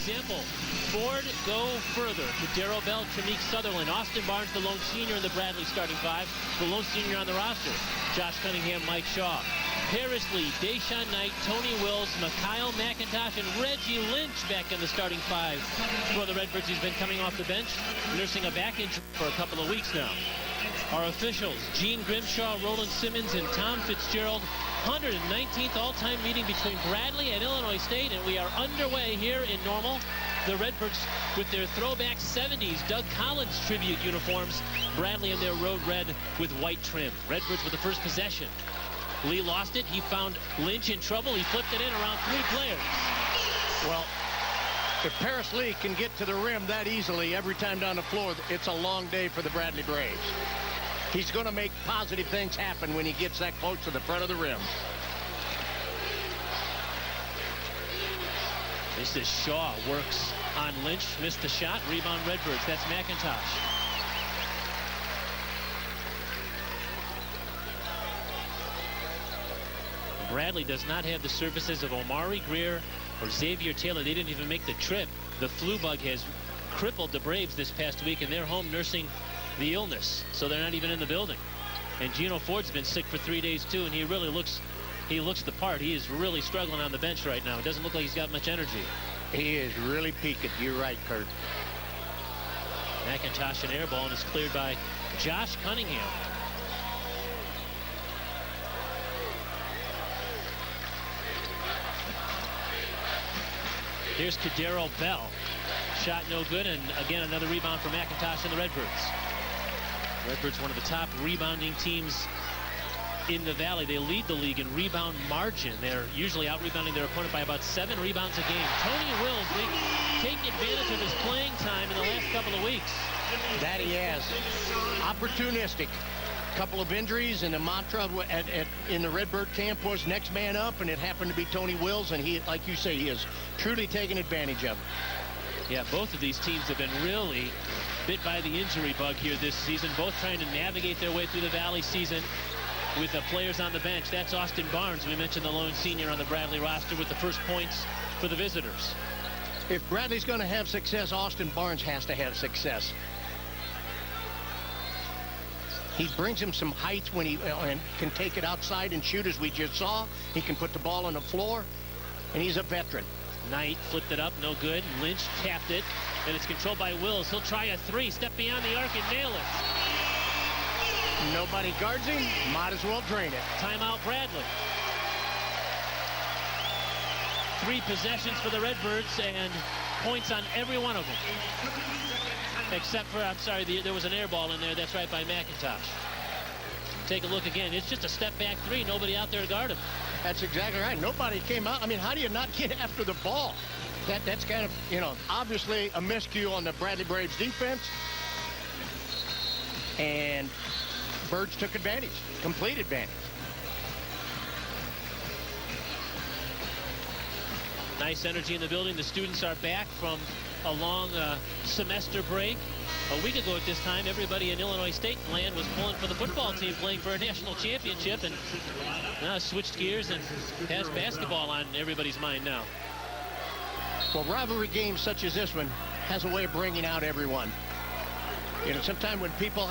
example. Ford go further. Darrell Bell, Trinique Sutherland, Austin Barnes, the lone senior in the Bradley starting five. The lone senior on the roster. Josh Cunningham, Mike Shaw. Harris Lee, Deshaun Knight, Tony Wills, Mikhail McIntosh, and Reggie Lynch back in the starting five for the Redbirds. He's been coming off the bench, nursing a back injury for a couple of weeks now. Our officials, Gene Grimshaw, Roland Simmons, and Tom Fitzgerald. 119th all-time meeting between Bradley and Illinois State, and we are underway here in Normal. The Redbirds with their throwback 70s Doug Collins tribute uniforms. Bradley in their road red with white trim. Redbirds with the first possession. Lee lost it. He found Lynch in trouble. He flipped it in around 3 players. Well, if Paris Lee can get to the rim that easily every time down the floor, it's a long day for the Bradley Braves. He's going to make positive things happen when he gets that close to the front of the rim. This is Shaw, works on Lynch, missed the shot, rebound Redbirds. That's McIntosh. Bradley does not have the services of Omari Greer or Xavier Taylor. They didn't even make the trip. The flu bug has crippled the Braves this past week, and they're home nursing the illness, so they're not even in the building. And Gino Ford's been sick for 3 days too, and he really looks the part. He is really struggling on the bench right now. It doesn't look like he's got much energy. He is really peaked. You're right, Kurt. McIntosh, an air ball, and is cleared by Josh Cunningham. Here's Darrell Bell. Shot no good, and again another rebound for McIntosh and the Redbirds. Redbirds, one of the top rebounding teams in the Valley. They lead the league in rebound margin. They're usually out-rebounding their opponent by about 7 rebounds a game. Tony Wills taking advantage of his playing time in the last couple of weeks. That he has. Opportunistic. Couple of injuries, and the mantra in the Redbird camp was next man up, and it happened to be Tony Wills, and he, like you say, he is truly taking advantage of it. Yeah, both of these teams have been really bit by the injury bug here this season, both trying to navigate their way through the Valley season with the players on the bench. That's Austin Barnes. We mentioned the lone senior on the Bradley roster with the first points for the visitors. If Bradley's going to have success, Austin Barnes has to have success. He brings him some height when he and can take it outside and shoot, as we just saw. He can put the ball on the floor, and he's a veteran. Knight flipped it up, no good. Lynch tapped it, and it's controlled by Wills. He'll try a 3, step beyond the arc and nail it. Nobody guards him, might as well drain it. Timeout Bradley. 3 possessions for the Redbirds and points on every one of them. Except for, I'm sorry, there was an air ball in there. That's right, by McIntosh. Take a look again. It's just a step back 3. Nobody out there to guard him. That's exactly right. Nobody came out. I mean, how do you not get after the ball? That's kind of, obviously a miscue on the Bradley Braves defense. And Birds took advantage, complete advantage. Nice energy in the building. The students are back from a long semester break. A week ago at this time, everybody in Illinois State land was pulling for the football team playing for a national championship, and now switched gears and has basketball on everybody's mind now. Well, rivalry games such as this one has a way of bringing out everyone. Sometimes when people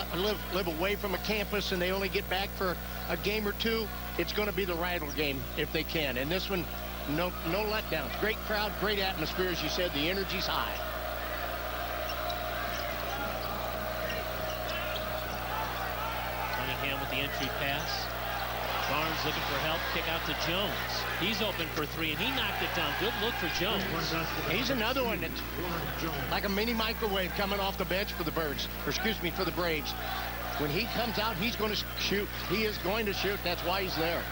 live away from a campus and they only get back for a game or two, it's going to be the rival game if they can. And this one, no letdowns. Great crowd, great atmosphere, as you said. The energy's high. Cunningham with the entry pass. Barnes looking for help. Kick out to Jones. He's open for 3, and he knocked it down. Good look for Jones. He's another one that's like a mini microwave coming off the bench for the Birds. Or excuse me, for the Braves. When he comes out, he's going to shoot. He is going to shoot. That's why he's there.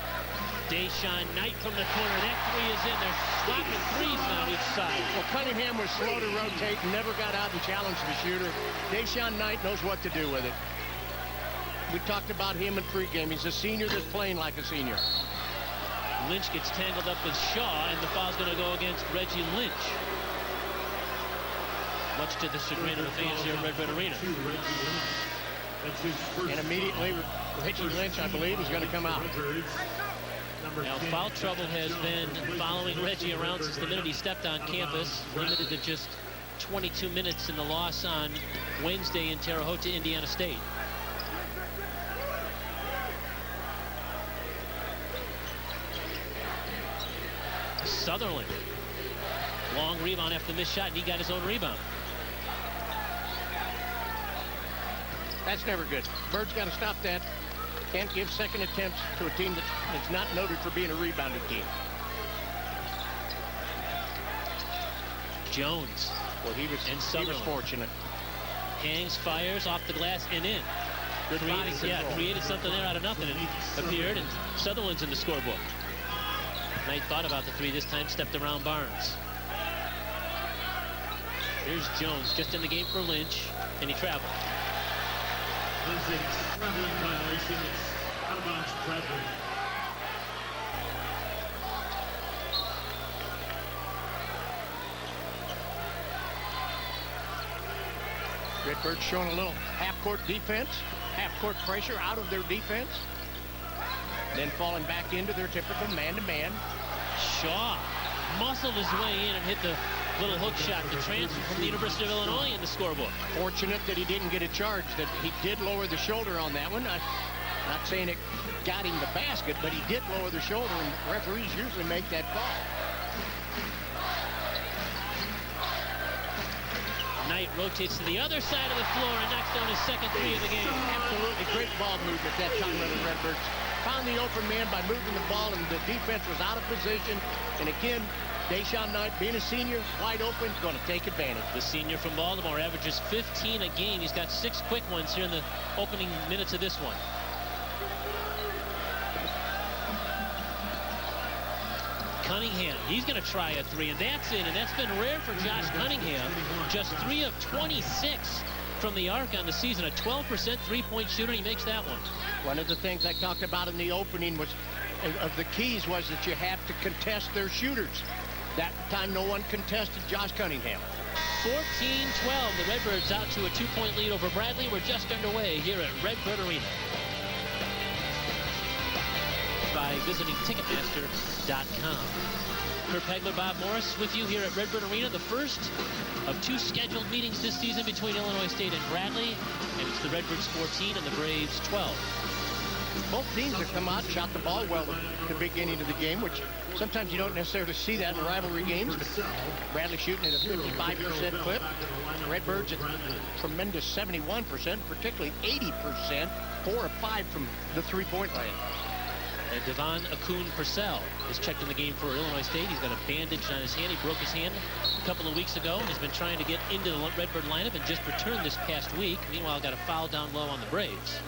Deshaun Knight from the corner. That 3 is in. They're swapping 3s now each side. Well, Cunningham was slow to rotate and never got out and challenged the shooter. Deshaun Knight knows what to do with it. We talked about him in pregame. He's a senior that's playing like a senior. Lynch gets tangled up with Shaw, and the foul's going to go against Reggie Lynch. Much to the chagrin of the fans here at Red Red Arena. And immediately, Reggie Lynch, I believe, is going to come out. Now, foul trouble has been following Reggie around since the minute he stepped on campus, limited to just 22 minutes in the loss on Wednesday in Terre Haute to Indiana State. Sutherland, long rebound after the missed shot, and he got his own rebound. That's never good. Bird's got to stop that. Can't give second attempts to a team that's not noted for being a rebounding team. Jones. Well, he was fortunate. Hangs, fires off the glass and in. Created something there out of nothing. It appeared, and Sutherland's in the scorebook. Knight thought about the three this time, stepped around Barnes. Here's Jones, just in the game for Lynch, and he traveled. Traveling violation. It's out of bounds, Bradley. Redbirds showing a little half-court defense, half-court pressure out of their defense. Then falling back into their typical man-to-man. Shaw muscled his way in and hit the little hook shot, the transfer from the University of Illinois in the scorebook. Fortunate that he didn't get a charge, that he did lower the shoulder on that one. I'm not saying it got him the basket, but he did lower the shoulder, and referees usually make that call. Knight rotates to the other side of the floor and knocks down his second three of the game. Absolutely great ball movement that time by the Redbirds. Found the open man by moving the ball, and the defense was out of position. And again, Deshaun Knight, being a senior, wide open, going to take advantage. The senior from Baltimore averages 15 a game. He's got 6 quick ones here in the opening minutes of this one. Cunningham, he's going to try a three, and that's in, and that's been rare for Josh Cunningham. Just 3 of 26 from the arc on the season, a 12% three-point shooter. He makes that one. One of the things I talked about in the opening was, of the keys, was that you have to contest their shooters. That time, no one contested Josh Cunningham. 14-12, the Redbirds out to a 2-point lead over Bradley. We're just underway here at Redbird Arena. By visiting Ticketmaster.com. Kurt Pegler, Bob Morris with you here at Redbird Arena. The first of 2 scheduled meetings this season between Illinois State and Bradley. And it's the Redbirds 14 and the Braves 12. Both teams have come out and shot the ball well at the beginning of the game, which sometimes you don't necessarily see that in rivalry games. But Bradley shooting at a 55% clip. Redbirds at tremendous 71%, particularly 80%, 4 of 5 from the three-point line. And Devon Akun-Purcell is checked in the game for Illinois State. He's got a bandage on his hand. He broke his hand a couple of weeks ago and has been trying to get into the Redbird lineup and just returned this past week. Meanwhile, got a foul down low on the Braves.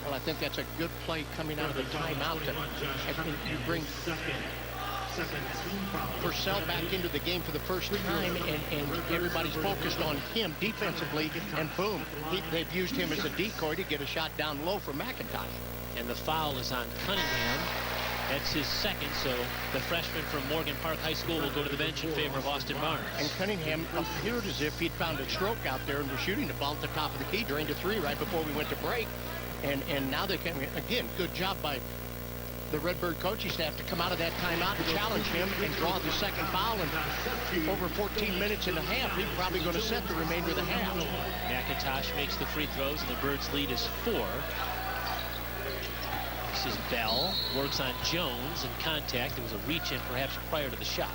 Well, I think that's a good play coming out of the timeout. You bring Purcell back into the game for the first time, and everybody's focused on him defensively, and boom, they've used him as a decoy to get a shot down low for McIntosh. And the foul is on Cunningham. That's his second, so the freshman from Morgan Park High School will go to the bench in favor of Austin Barnes. And Cunningham appeared as if he'd found a stroke out there and was shooting the ball at the top of the key, drained a 3 right before we went to break. And now they can, again, good job by the Redbird coaching staff to come out of that timeout and challenge him and draw the second foul. And over 14 minutes and a half, he's probably going to set the remainder of the half. McIntosh makes the free throws, and the Birds' lead is 4. This is Bell, works on Jones in contact. There was a reach-in perhaps prior to the shot.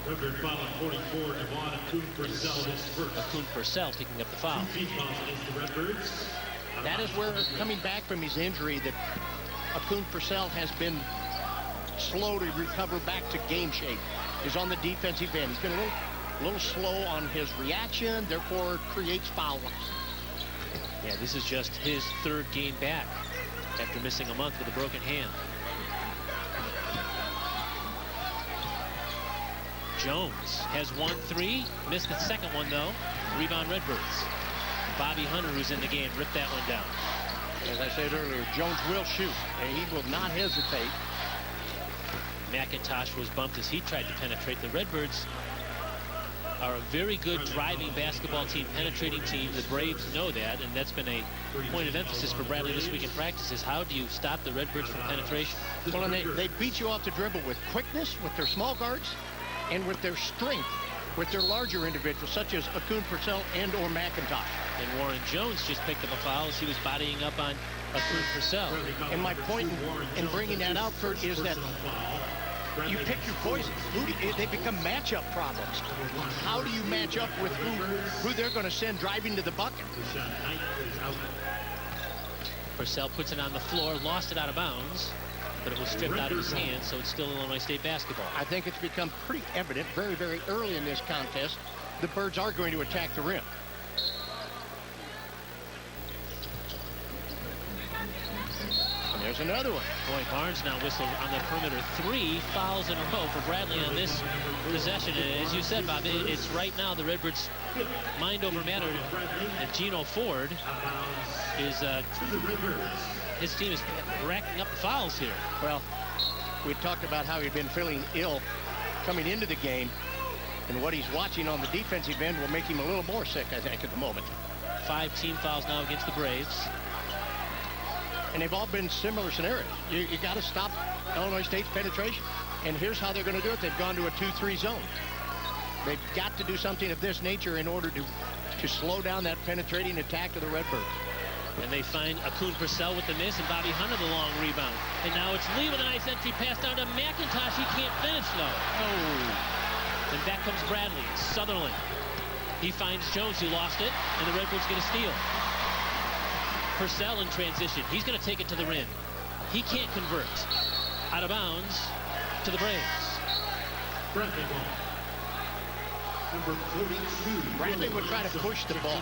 Redbird foul on 44, Devon Akun-Purcell is first. Akun-Purcell picking up the foul. 2 fouls against the Redbirds. That is where, coming back from his injury, that Akun-Purcell has been slow to recover back to game shape. He's on the defensive end. He's been a little slow on his reaction, therefore creates fouls. Yeah, this is just his 3rd game back after missing a month with a broken hand. Jones has 1 3, missed the second one though. Rebound Redbirds. Bobby Hunter, who's in the game, ripped that one down. As I said earlier, Jones will shoot, and he will not hesitate. McIntosh was bumped as he tried to penetrate. The Redbirds are a very good driving basketball team, penetrating team. The Braves know that, and that's been a point of emphasis for Bradley this week in practice, is how do you stop the Redbirds from penetration? Well, and they beat you off the dribble with quickness, with their small guards, and with their strength, with their larger individuals, such as Akun Purcell and or McIntosh. And Warren Jones just picked up a foul as he was bodying up on Akun Purcell. And my point in bringing that out, Kurt, is that you pick your poison. They become matchup problems. How do you match up with who they're going to send driving to the bucket? Purcell puts it on the floor, lost it out of bounds, but it was stripped out of his hands, so it's still Illinois State basketball. I think it's become pretty evident very, very early in this contest the Birds are going to attack the rim. There's another one. Boy, Barnes now whistled on the perimeter. 3 fouls in a row for Bradley on this possession. And as you said, Bob, it's right now the Redbirds mind over matter. And Gino Ford is, his team is racking up the fouls here. Well, we talked about how he'd been feeling ill coming into the game. And what he's watching on the defensive end will make him a little more sick, I think, at the moment. 5 team fouls now against the Braves. And they've all been similar scenarios. You got to stop Illinois State's penetration. And here's how they're going to do it. They've gone to a 2-3 zone. They've got to do something of this nature in order to slow down that penetrating attack of the Redbirds. And they find Akun Purcell with the miss and Bobby Hunter the long rebound. And now it's Lee with a nice entry pass down to McIntosh. He can't finish, though. Oh. And back comes Bradley. Sutherland. He finds Jones, who lost it, and the Redbirds get a steal. Purcell in transition. He's going to take it to the rim. He can't convert. Out of bounds to the Braves. Bradley would try to push the ball.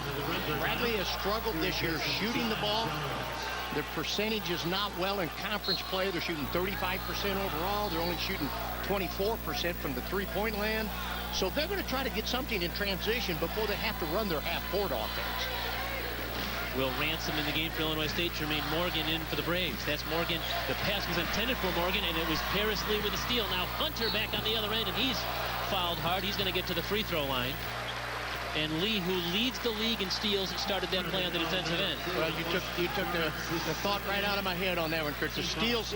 Bradley has struggled this year shooting the ball. Their percentage is not well in conference play. They're shooting 35% overall. They're only shooting 24% from the three-point land. So they're going to try to get something in transition before they have to run their half-court offense. Will Ransom in the game for Illinois State. Jermaine Morgan in for the Braves. That's Morgan. The pass was intended for Morgan, and it was Paris Lee with a steal. Now Hunter back on the other end, and he's fouled hard. He's going to get to the free throw line. And Lee, who leads the league in steals, started that play on the defensive end. Well, you took the thought right out of my head on that one, Kurt. The steals,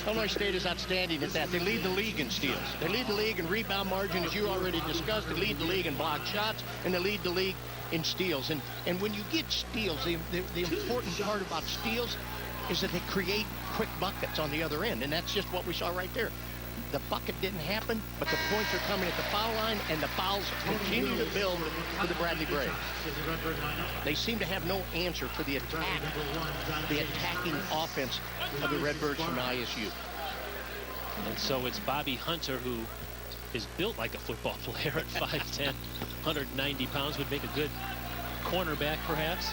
Illinois State is outstanding at that. They lead the league in steals. They lead the league in rebound margin, as you already discussed. They lead the league in blocked shots, and they lead the league in steals. And when you get steals, the important part about steals is that they create quick buckets on the other end, and that's just what we saw right there. The bucket didn't happen, but the points are coming at the foul line, and the fouls continue to build for the Bradley Braves. They seem to have no answer for the attack, the attacking offense of the Redbirds from ISU. And so it's Bobby Hunter, who is built like a football player at 5'10", 190 pounds, would make a good cornerback, perhaps.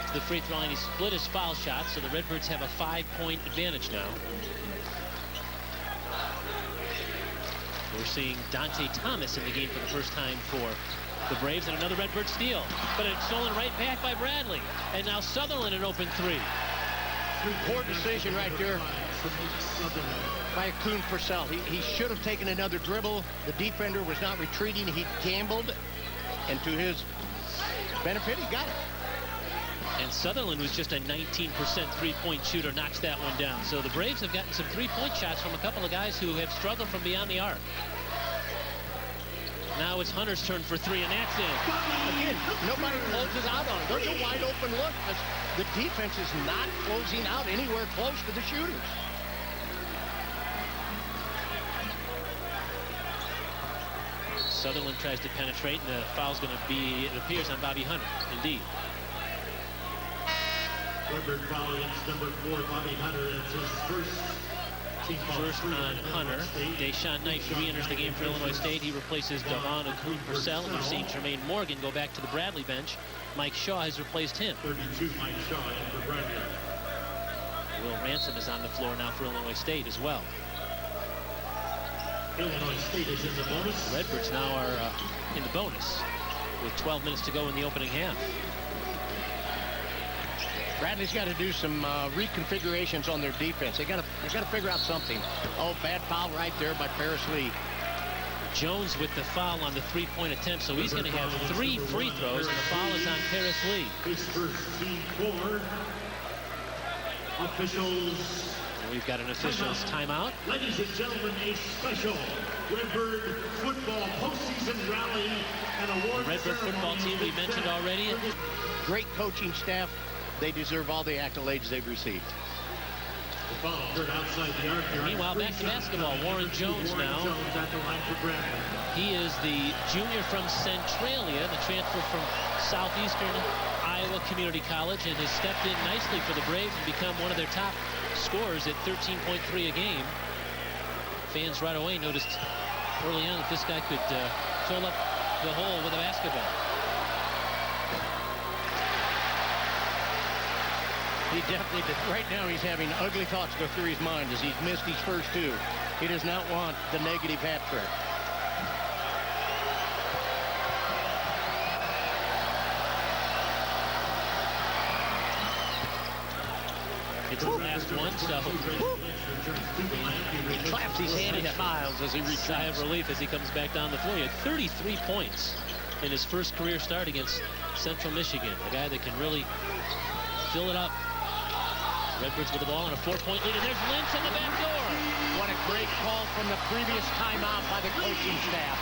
To the free throw line, he split his foul shot, so the Redbirds have a 5-point advantage now. We're seeing Dante Thomas in the game for the first time for the Braves, and another Redbird steal. But it's stolen right back by Bradley. And now Sutherland an open 3. Poor decision right there by Akun Purcell. He should have taken another dribble. The defender was not retreating. He gambled, and to his benefit, he got it. And Sutherland, who's just a 19% three-point shooter, knocks that one down. So the Braves have gotten some three-point shots from a couple of guys who have struggled from beyond the arc. Now it's Hunter's turn for 3, and that's in. Again, nobody closes out on it. There's a wide open look because the defense is not closing out anywhere close to the shooters. Sutherland tries to penetrate, and the foul's going to be, it appears, on Bobby Hunter. Indeed. Redbird foul against number 4, Bobby Hunter. That's his first on Hunter. Deshaun Knight re-enters the game for Illinois State. He replaces Devon Akun Purcell. We're seeing Jermaine Morgan go back to the Bradley bench. Mike Shaw has replaced him. 32, Mike Shaw in for Bradley. Will Ransom is on the floor now for Illinois State as well. Illinois State is in the bonus. Redbirds now are in the bonus with 12 minutes to go in the opening half. Bradley's got to do some reconfigurations on their defense. They got to figure out something. Oh, bad foul right there by Paris Lee. Jones with the foul on the three-point attempt, so he's going to have 3 free throws, and the foul is on Paris Lee. His first team forward. Officials. And we've got an officials timeout. Ladies and gentlemen, a special Redbird football postseason rally and award. Redbird football team we mentioned already. Great coaching staff. They deserve all the accolades they've received. The foul occurred outside the arc here. Meanwhile, back to basketball. Warren Jones now. Jones at the line for Bradley. He is the junior from Centralia, the transfer from Southeastern Iowa Community College, and has stepped in nicely for the Braves and become one of their top scorers at 13.3 a game. Fans right away noticed early on that this guy could fill up the hole with a basketball. He definitely did. Right now he's having ugly thoughts go through his mind as he's missed his first 2. He does not want the negative hat trick. It's the last one, so He claps his hand and smiles as he sigh of relief as he comes back down the floor. He had 33 points in his first career start against Central Michigan, a guy that can really fill it up. Redbirds with the ball and a 4-point lead, and there's Lynch on the back door. What a great call from the previous timeout by the coaching staff.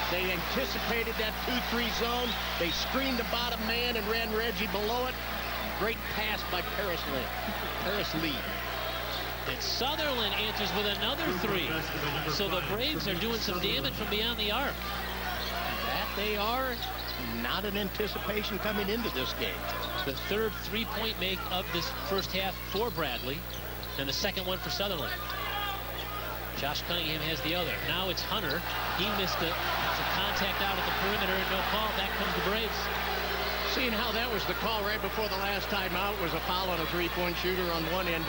They anticipated that 2-3 zone. They screened the bottom man and ran Reggie below it. Great pass by Paris Lee. And Sutherland answers with another 3. So the Braves are doing some damage from beyond the arc. That they are. Not an anticipation coming into this game. The third 3-point make of this first half for Bradley, and the second one for Sutherland. Josh Cunningham has the other. Now it's Hunter. He missed some contact out at the perimeter and no call. Back comes the Braves. Seeing how that was the call right before the last timeout was a foul on a 3-point shooter on one end.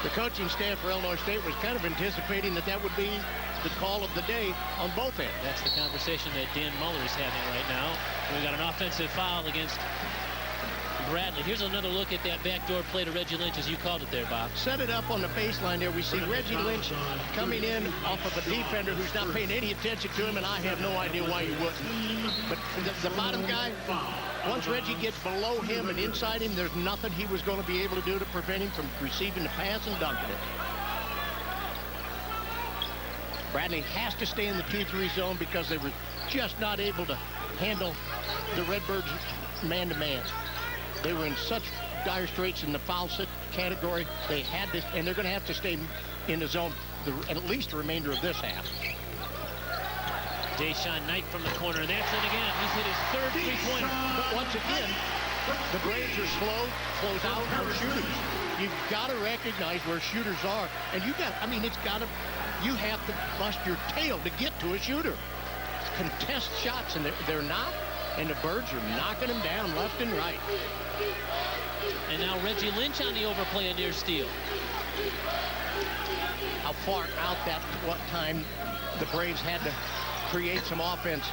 The coaching staff for Illinois State was kind of anticipating that that would be the call of the day on both ends. That's the conversation that Dan Muller is having right now. We've got an offensive foul against Bradley. Here's another look at that backdoor play to Reggie Lynch, as you called it there, Bob. Set it up on the baseline there. We see Reggie Lynch coming in off of a defender who's not paying any attention to him, and I have no idea why he wouldn't. But the bottom guy, once Reggie gets below him and inside him, there's nothing he was going to be able to do to prevent him from receiving the pass and dunking it. Bradley has to stay in the 2-3 zone because they were just not able to handle the Redbirds man-to-man. They were in such dire straits in the foul category. They had to, and they're going to have to stay in the zone at least the remainder of this half. Deshaun Knight from the corner, and that's it again. He's hit his third 3-pointer. But once again, the Braves are slow close out on shooters. You've got to recognize where shooters are, and you have to bust your tail to get to a shooter. Contest shots, and they're not, and the Birds are knocking them down left and right. And now Reggie Lynch on the overplay, a near steal. How far out what time the Braves had to create some offense.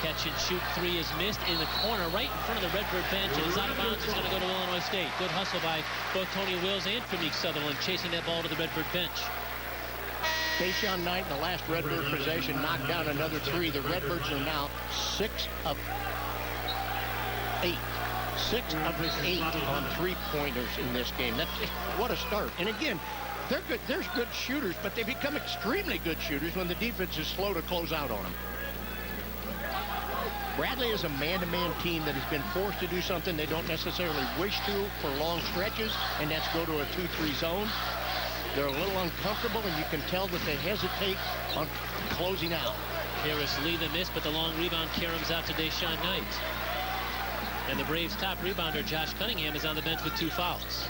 Catch and shoot 3 is missed in the corner right in front of the Redbird bench, and it's out of bounds. It's going to go to Illinois State. Good hustle by both Tony Wills and Trinique Sutherland chasing that ball to the Redbird bench. Deshaun Knight in the last Redbird possession knocked down another 3. The Redbirds are now 6 of 8. 6 of 8 on 3-pointers in this game. What a start. And again, they're good. There's good shooters, but they become extremely good shooters when the defense is slow to close out on them. Bradley is a man-to-man team that has been forced to do something they don't necessarily wish to for long stretches, and that's go to a 2-3 zone. They're a little uncomfortable, and you can tell that they hesitate on closing out. Paris Lee the miss, but the long rebound caroms out to Deshaun Knight. And the Braves' top rebounder, Josh Cunningham, is on the bench with 2 fouls.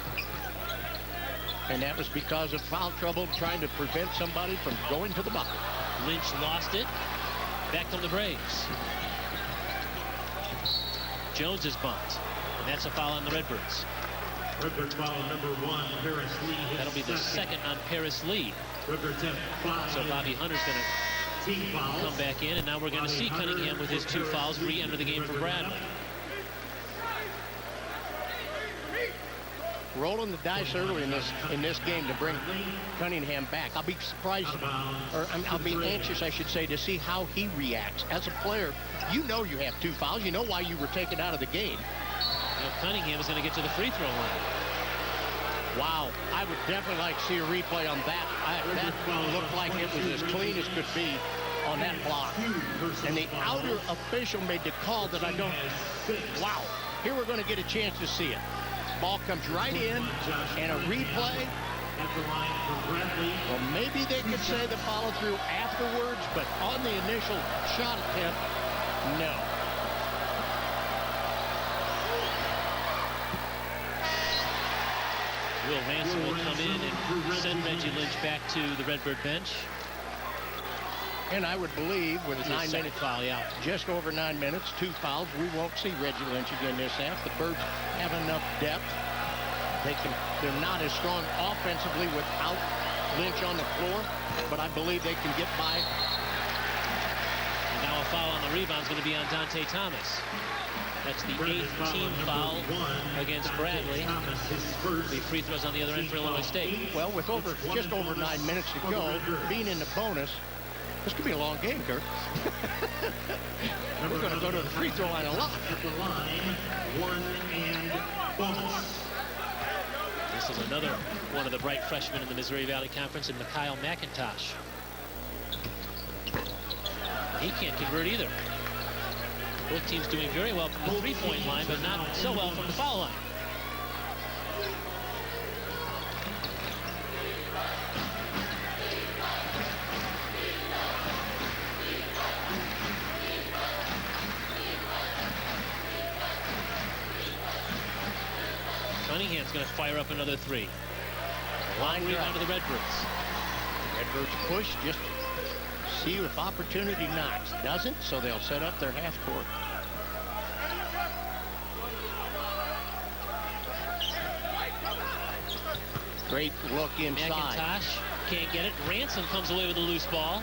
And that was because of foul trouble trying to prevent somebody from going to the bucket. Lynch lost it. Back come the Braves. Jones is bumped, and that's a foul on the Redbirds. Redbird foul number 1, Paris Lee. That'll be the second on Paris Lee. Redbirds have 5. So Bobby Hunter's going to come back in, and now we're going to see Cunningham with his 2 fouls re-enter the game for Bradley. rolling the dice early in this game to bring Cunningham back. I'll be surprised, or I'll be anxious, I should say, to see how he reacts. As a player, you know you have 2 fouls. You know why you were taken out of the game. Cunningham is going to get to the free throw line. Wow, I would definitely like to see a replay on that. That looked like it was as clean as could be on that block. And the outer official made the call that I don't... Wow, here we're going to get a chance to see it. Ball comes right in, and a replay. Well, maybe they could say the follow-through afterwards, but on the initial shot attempt, no. Will Ransom will come in and send Reggie Lynch back to the Redbird bench. And I would believe with 9 minutes, foul, yeah. just over 9 minutes, 2 fouls, we won't see Reggie Lynch again this half. The Birds have enough depth. They're not as strong offensively without Lynch on the floor, but I believe they can get by. And now a foul on the rebound is going to be on Dante Thomas. That's the 8th team foul against Bradley. The free throws on the other end for Illinois State. Well, with just over 9 minutes to go, being in the bonus, this could be a long game, Kirk. We're going to go to the free throw line a lot. At the line, 1 and bonus. This is another one of the bright freshmen in the Missouri Valley Conference, in Mikhail McIntosh. He can't convert either. Both teams doing very well from the three-point line, but not so well from the foul line. Cunningham's going to fire up another 3. Long rebound to the Redbirds. Redbirds push, just see if opportunity knocks. Doesn't, so they'll set up their half court. Great look inside. McIntosh can't get it. Ransom comes away with a loose ball.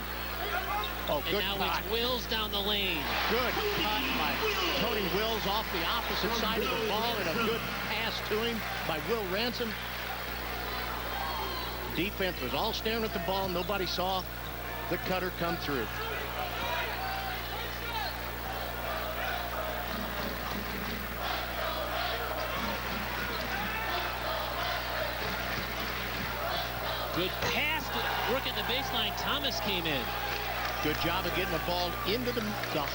Oh, good and now cut. it's Wills down the lane. Good cut by Tony Wills off the opposite side of the ball, and a good pass to him by Will Ransom. Defense was all staring at the ball. Nobody saw the cutter come through. Good pass to work at the baseline. Thomas came in. Good job of getting the ball into the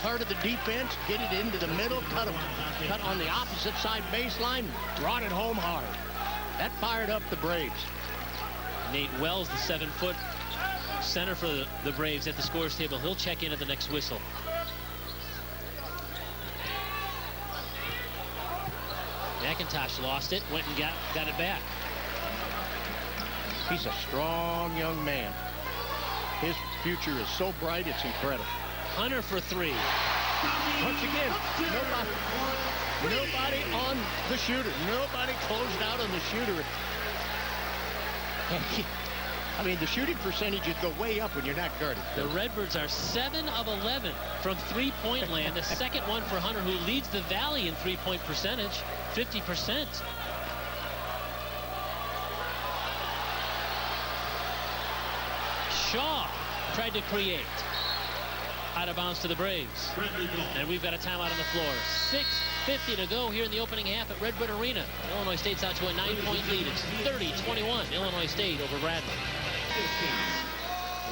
heart of the defense, get it into the middle, cut on the opposite side baseline, brought it home hard. That fired up the Braves. Nate Wells, the 7-foot center for the Braves at the scores table. He'll check in at the next whistle. McIntosh lost it, went and got it back. He's a strong young man. His future is so bright, it's incredible. Hunter for 3. Once again, nobody on the shooter. Nobody closed out on the shooter. I mean, the shooting percentages go way up when you're not guarded. The Redbirds are 7 of 11 from three-point land. The second one for Hunter, who leads the Valley in three-point percentage, 50%. Shaw tried to create. Out of bounds to the Braves. And we've got a timeout on the floor. 6:50 to go here in the opening half at Redbird Arena. Illinois State's out to a 9-point lead. It's 30-21. Illinois State over Bradley.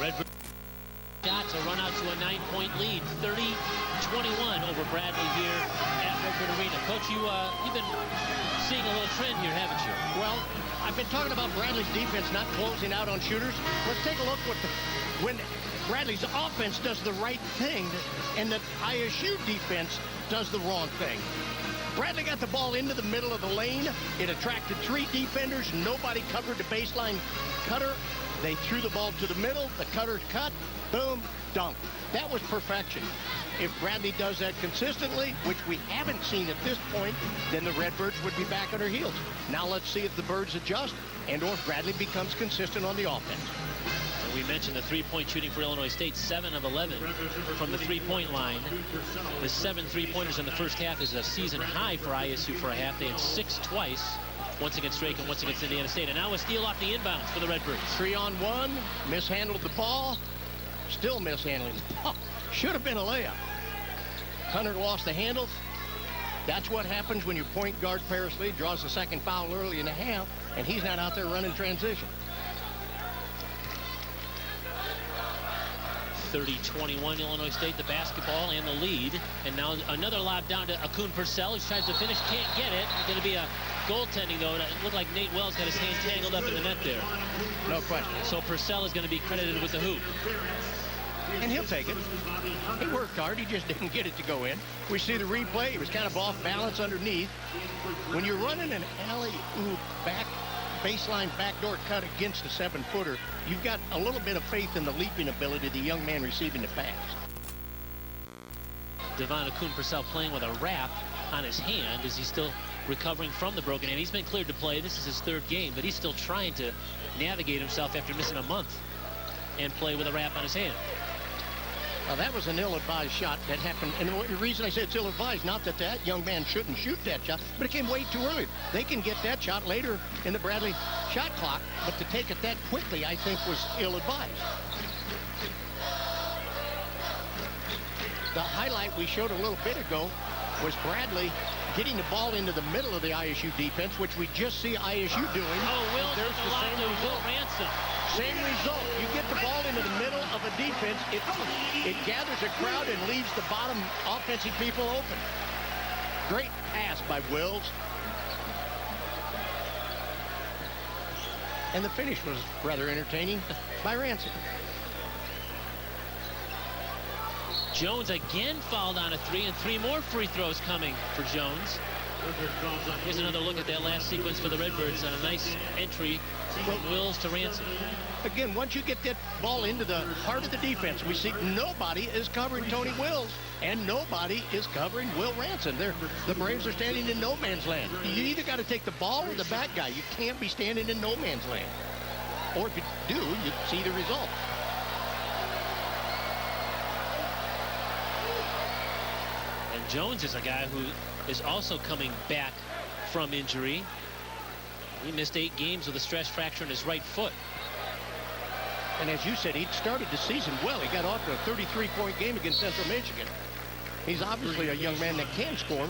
Redbird shot to run out to a 9-point lead. 30-21 over Bradley here at Redbird Arena. Coach, you've been seeing a little trend here, haven't you? Well, I've been talking about Bradley's defense not closing out on shooters. Let's take a look when Bradley's offense does the right thing and the ISU defense does the wrong thing. Bradley got the ball into the middle of the lane. It attracted 3 defenders. Nobody covered the baseline cutter. They threw the ball to the middle. The cutter cut. Boom. Dunk. That was perfection. If Bradley does that consistently, which we haven't seen at this point, then the Redbirds would be back on their heels. Now let's see if the Birds adjust and or if Bradley becomes consistent on the offense. We mentioned the three-point shooting for Illinois State, 7 of 11 from the three-point line. The 7 three-pointers in the first half is a season high for ISU for a half. They had 6 twice. once against Drake and once against Indiana State. And now a steal off the inbounds for the Redbirds. 3-on-1, mishandled the ball, still mishandling the ball. Should have been a layup. Hunter lost the handle. That's what happens when your point guard Paris Lee draws the second foul early in the half, and he's not out there running transition. 30-21 Illinois State, the basketball and the lead. And now another lob down to Akun Purcell. He tries to finish, can't get it. It's going to be a goaltending, though. It looked like Nate Wells got his hand tangled up in the net there. No question. So Purcell is going to be credited with the hoop. And he'll take it. He worked hard. He just didn't get it to go in. We see the replay. He was kind of off balance underneath. When you're running an alley-oop baseline backdoor cut against a 7-footer, you've got a little bit of faith in the leaping ability of the young man receiving the pass. Devon Akun Purcell playing with a wrap on his hand as he's still recovering from the broken hand. He's been cleared to play. This is his 3rd game, but he's still trying to navigate himself after missing a month and play with a wrap on his hand. Now, that was an ill-advised shot that happened. And the reason I say it's ill-advised, not that that young man shouldn't shoot that shot, but it came way too early. They can get that shot later in the Bradley shot clock, but to take it that quickly, I think, was ill-advised. The highlight we showed a little bit ago was Bradley getting the ball into the middle of the ISU defense, which we just see ISU doing. Oh, Will, there's the same result. Will Ransom. Same result. You get the ball into the middle of a defense, it gathers a crowd and leaves the bottom offensive people open. Great pass by Wills. And the finish was rather entertaining by Ransom. Jones again fouled on a 3, and 3 more free throws coming for Jones. Here's another look at that last sequence for the Redbirds on a nice entry from Wills to Ransom. Again, once you get that ball into the heart of the defense, we see nobody is covering Tony Wills, and nobody is covering Will Ransom. The Braves are standing in no man's land. You either got to take the ball or the back guy. You can't be standing in no man's land. Or if you do, you see the result. And Jones is a guy who is also coming back from injury. He missed 8 games with a stress fracture in his right foot. And as you said, he started the season well. He got off to a 33-point game against Central Michigan. He's obviously a young man that can score.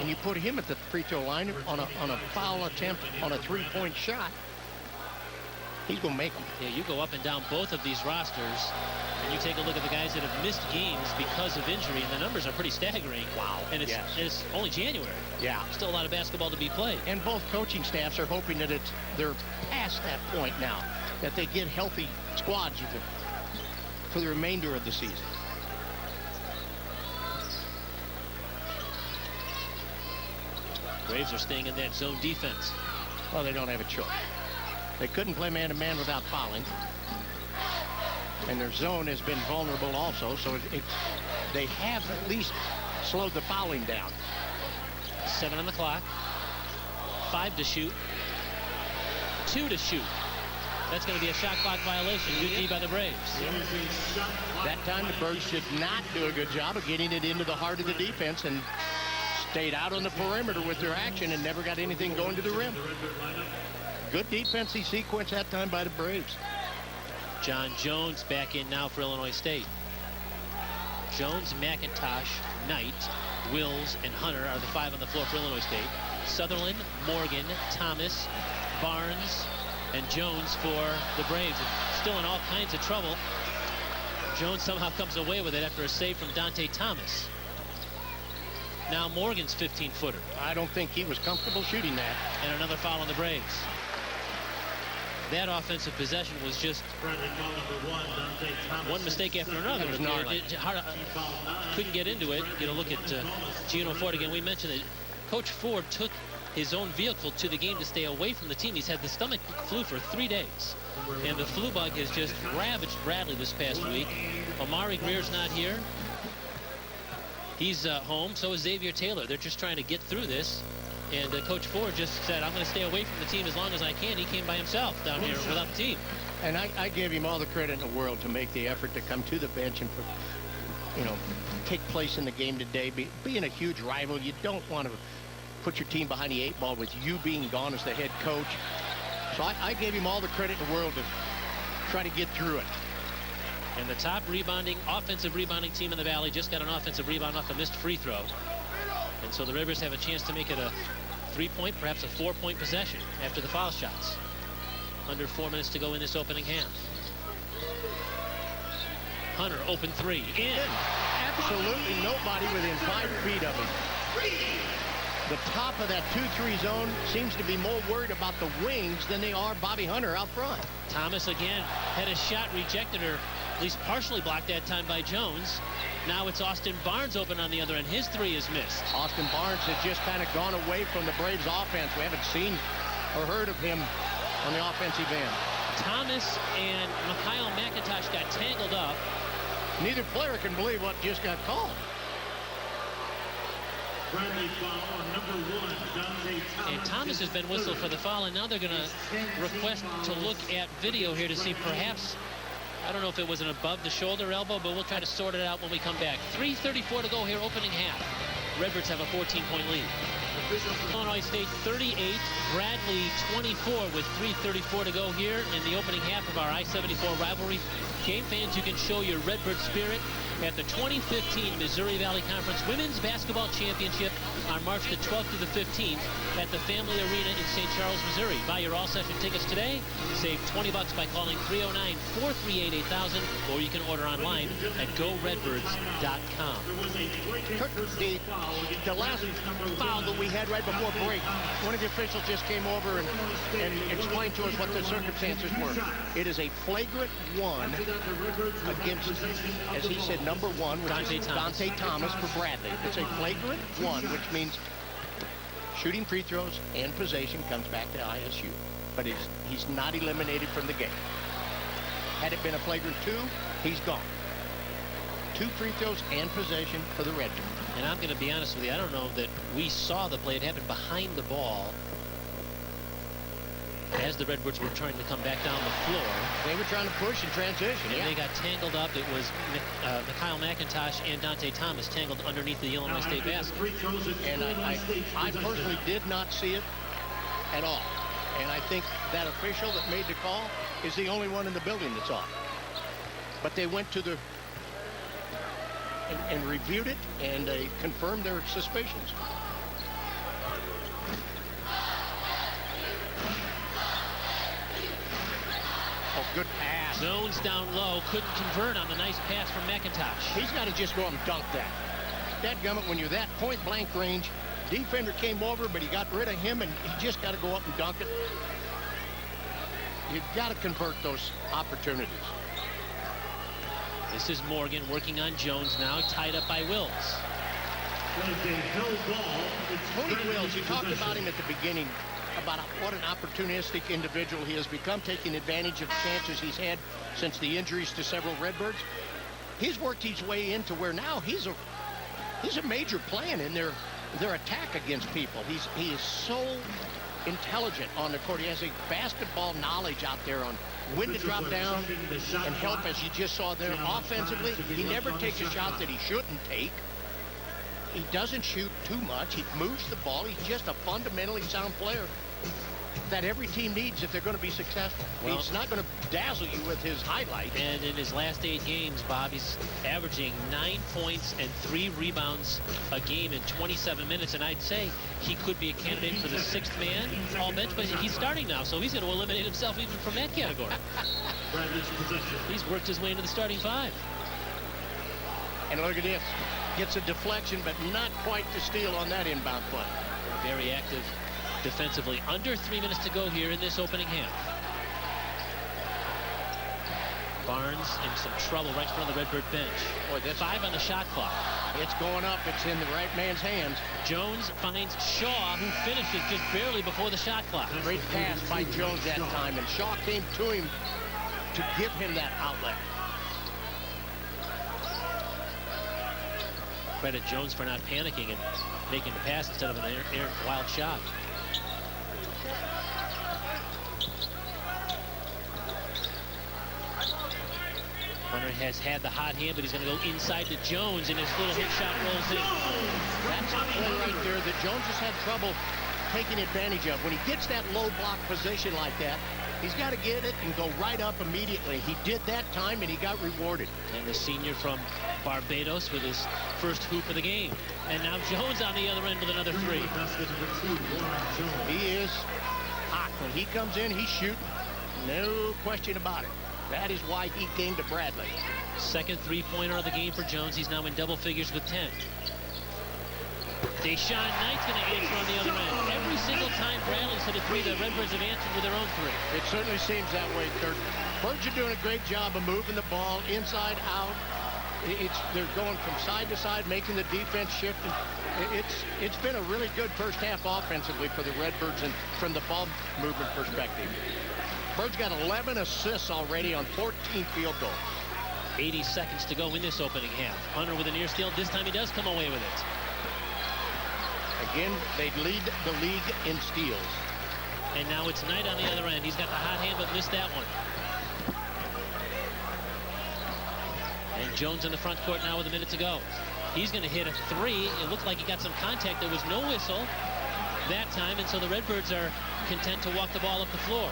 And you put him at the free throw line on a foul attempt on a 3-point shot, he's going to make them. Yeah, you go up and down both of these rosters, and you take a look at the guys that have missed games because of injury, and the numbers are pretty staggering. Wow. And it's only January. Yeah. Still a lot of basketball to be played. And both coaching staffs are hoping that they're past that point now, that they get healthy squads for the remainder of the season. Braves are staying in that zone defense. Well, they don't have a choice. They couldn't play man-to-man without fouling. And their zone has been vulnerable also, so they have at least slowed the fouling down. 7 on the clock. 5 to shoot. 2 to shoot. That's going to be a shot clock violation. Good D by the Braves. That time the Birds did not do a good job of getting it into the heart of the defense and stayed out on the perimeter with their action and never got anything going to the rim. Good defensive sequence that time by the Braves. John Jones back in now for Illinois State. Jones, McIntosh, Knight, Wills, and Hunter are the 5 on the floor for Illinois State. Sutherland, Morgan, Thomas, Barnes, and Jones for the Braves. Still in all kinds of trouble. Jones somehow comes away with it after a save from Dante Thomas. Now Morgan's 15-footer. I don't think he was comfortable shooting that. And another foul on the Braves. That offensive possession was just one mistake after another. Couldn't get into it. Get a look at Gino Ford again. We mentioned that Coach Ford took his own vehicle to the game to stay away from the team. He's had the stomach flu for 3 days. And the flu bug has just ravaged Bradley this past week. Omari Greer's not here. He's home. So is Xavier Taylor. They're just trying to get through this. And Coach Ford just said, I'm going to stay away from the team as long as I can. He came by himself down here without the team. And I give him all the credit in the world to make the effort to come to the bench and, take place in the game today. Being a huge rival, you don't want to put your team behind the 8 ball with you being gone as the head coach. So I gave him all the credit in the world to try to get through it. And the top offensive rebounding team in the Valley just got an offensive rebound off a missed free throw. And so the Rivers have a chance to make it a 3-point, perhaps a 4-point possession after the foul shots. Under 4 minutes to go in this opening half. Hunter, open 3. In. Absolutely nobody within 5 feet of him. The top of that 2-3 zone seems to be more worried about the wings than they are Bobby Hunter out front. Thomas again had a shot rejected, or at least partially blocked that time by Jones. Now it's Austin Barnes open on the other end. His 3 is missed. Austin Barnes has just kind of gone away from the Braves offense. We haven't seen or heard of him on the offensive end. Thomas and Mikhail McIntosh got tangled up. Neither player can believe what just got called. And Thomas has been whistled for the foul, and now they're going to request to look at video here to see perhaps, I don't know if it was an above the shoulder elbow, but we'll try to sort it out when we come back. 3:34 to go here, opening half. Redbirds have a 14-point lead. Illinois State 38, Bradley 24 with 3:34 to go here in the opening half of our I-74 rivalry game. Fans, you can show your Redbird spirit at the 2015 Missouri Valley Conference Women's Basketball Championship on March the 12th to the 15th at the Family Arena in St. Charles, Missouri. Buy your all-session tickets today. Save $20 by calling 309-438-8000, or you can order online at GoRedbirds.com. The last foul that we had right before break, one of the officials just came over and explained to us what the circumstances were. It is a flagrant 1 against, as he said, number 1, which is Dante Thomas for Bradley. It's a flagrant 1, which means shooting free throws and possession comes back to ISU. But he's not eliminated from the game. Had it been a flagrant 2, he's gone. 2 free throws and possession for the Redbirds. And I'm going to be honest with you, I don't know that we saw the play. It happened behind the ball as the Redbirds were trying to come back down the floor. They were trying to push in transition. And they got tangled up. It was Mikhail McIntosh and Dante Thomas tangled underneath the Illinois State basket. And I personally did not see it at all. And I think that official that made the call is the only one in the building that's off. But they went to the and reviewed it, and they confirmed their suspicions. Oh, good pass. Jones down low, couldn't convert on the nice pass from McIntosh. He's got to just go up and dunk that. Dadgummit, when you're that point-blank range, defender came over, but he got rid of him, and he just got to go up and dunk it. You've got to convert those opportunities. This is Morgan working on Jones now, tied up by Wills. Tony Wills, you talked about him at the beginning, about what an opportunistic individual he has become, taking advantage of the chances he's had since the injuries to several Redbirds. He's worked his way into where now he's a major plan in their attack against people. He is so intelligent on the court. He has a basketball knowledge out there on when to drop down and help, as you just saw there. Offensively, he never takes a shot that he shouldn't take. He doesn't shoot too much. He moves the ball. He's just a fundamentally sound player that every team needs if they're going to be successful. Well, he's not going to dazzle you with his highlights. And in his last 8 games, Bob, he's averaging 9 points and 3 rebounds a game in 27 minutes. And I'd say he could be a candidate for the 6th man all bench, but he's starting now, so he's going to eliminate himself even from that category. He's worked his way into the starting 5. And look at this. Gets a deflection, but not quite the steal on that inbound play. Very active defensively. Under 3 minutes to go here in this opening half. Barnes in some trouble right in front of the Redbird bench. Boy, that's 5 on the shot clock. It's going up. It's in the right man's hands. Jones finds Shaw, who finishes just barely before the shot clock. Great pass by Jones that time, and Shaw came to him to give him that outlet. Credit Jones for not panicking and making the pass instead of an errant wild shot. Hunter has had the hot hand, but he's going to go inside to Jones, and his little hit shot rolls in. That's a play right there that Jones has had trouble taking advantage of. When he gets that low block position like that, he's got to get it and go right up immediately. He did that time, and he got rewarded. And the senior from Barbados with his first hoop of the game. And now Jones on the other end with another three. He is hot. When he comes in, he's shooting. No question about it. That is why he came to Bradley. Second three-pointer of the game for Jones. He's now in double figures with 10. Deshaun Knight's going to answer on the other end. Every single time Bradley's hit a three, the Redbirds have answered with their own three. It certainly seems that way, Kurt. Birds are doing a great job of moving the ball inside out. They're going from side to side, making the defense shift. It's been a really good first half offensively for the Redbirds and from the ball movement perspective. Birds got 11 assists already on 14 field goals. 80 seconds to go in this opening half. Hunter with a near steal. This time he does come away with it. Again, they lead the league in steals. And now it's Knight on the other end. He's got the hot hand, but missed that one. And Jones in the front court now with a minute to go. He's going to hit a three. It looked like he got some contact. There was no whistle that time, and so the Redbirds are content to walk the ball up the floor.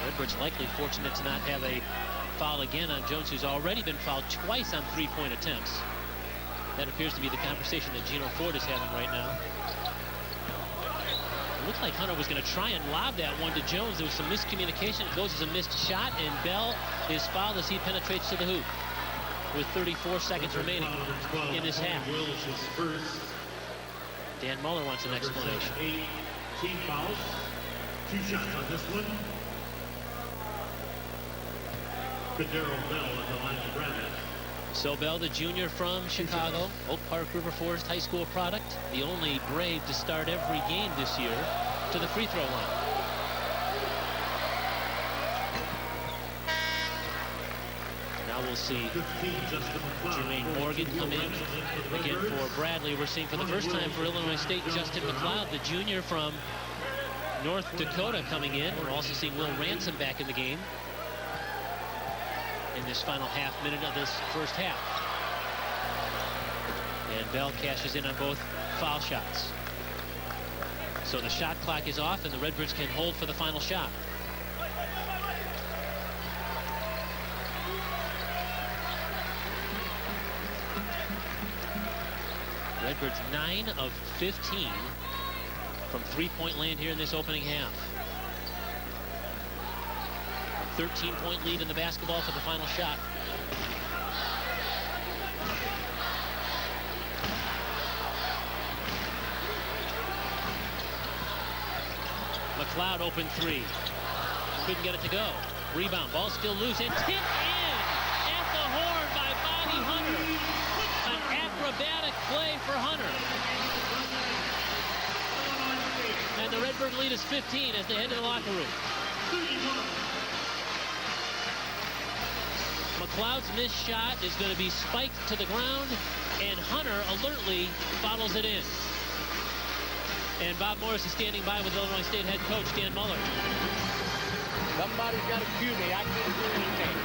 Redbirds likely fortunate to not have a foul again on Jones, who's already been fouled twice on three-point attempts. That appears to be the conversation that Gino Ford is having right now. It looked like Hunter was going to try and lob that one to Jones. There was some miscommunication. It goes as a missed shot, and Bell is fouled as he penetrates to the hoop with 34 seconds remaining in this half. Dan Muller wants an explanation. 8 team fouls. 2 shots on this one. Daryl Bell at the line to Bradley. So Bell, the junior from Chicago, Oak Park River Forest High School product, the only Brave to start every game this year to the free throw line. Now we'll see Jermaine Morgan come in again for Bradley. We're seeing for the first time for Illinois State Justin McLeod, the junior from North Dakota, coming in. We're also seeing Will Ransom back in the game in this final half minute of this first half. And Bell cashes in on both foul shots. So the shot clock is off, and the Redbirds can hold for the final shot. Redbirds 9 of 15 from three-point land here in this opening half. 13-point lead in the basketball for the final shot. McLeod open three. Couldn't get it to go. Rebound. Ball still loose. And tipped in at the horn by Bobby Hunter. An acrobatic play for Hunter. And the Redbird lead is 15 as they head to the locker room. McLeod's missed shot is going to be spiked to the ground, and Hunter alertly follows it in. And Bob Morris is standing by with Illinois State head coach Dan Muller. Somebody's got to cue me. I can't do anything.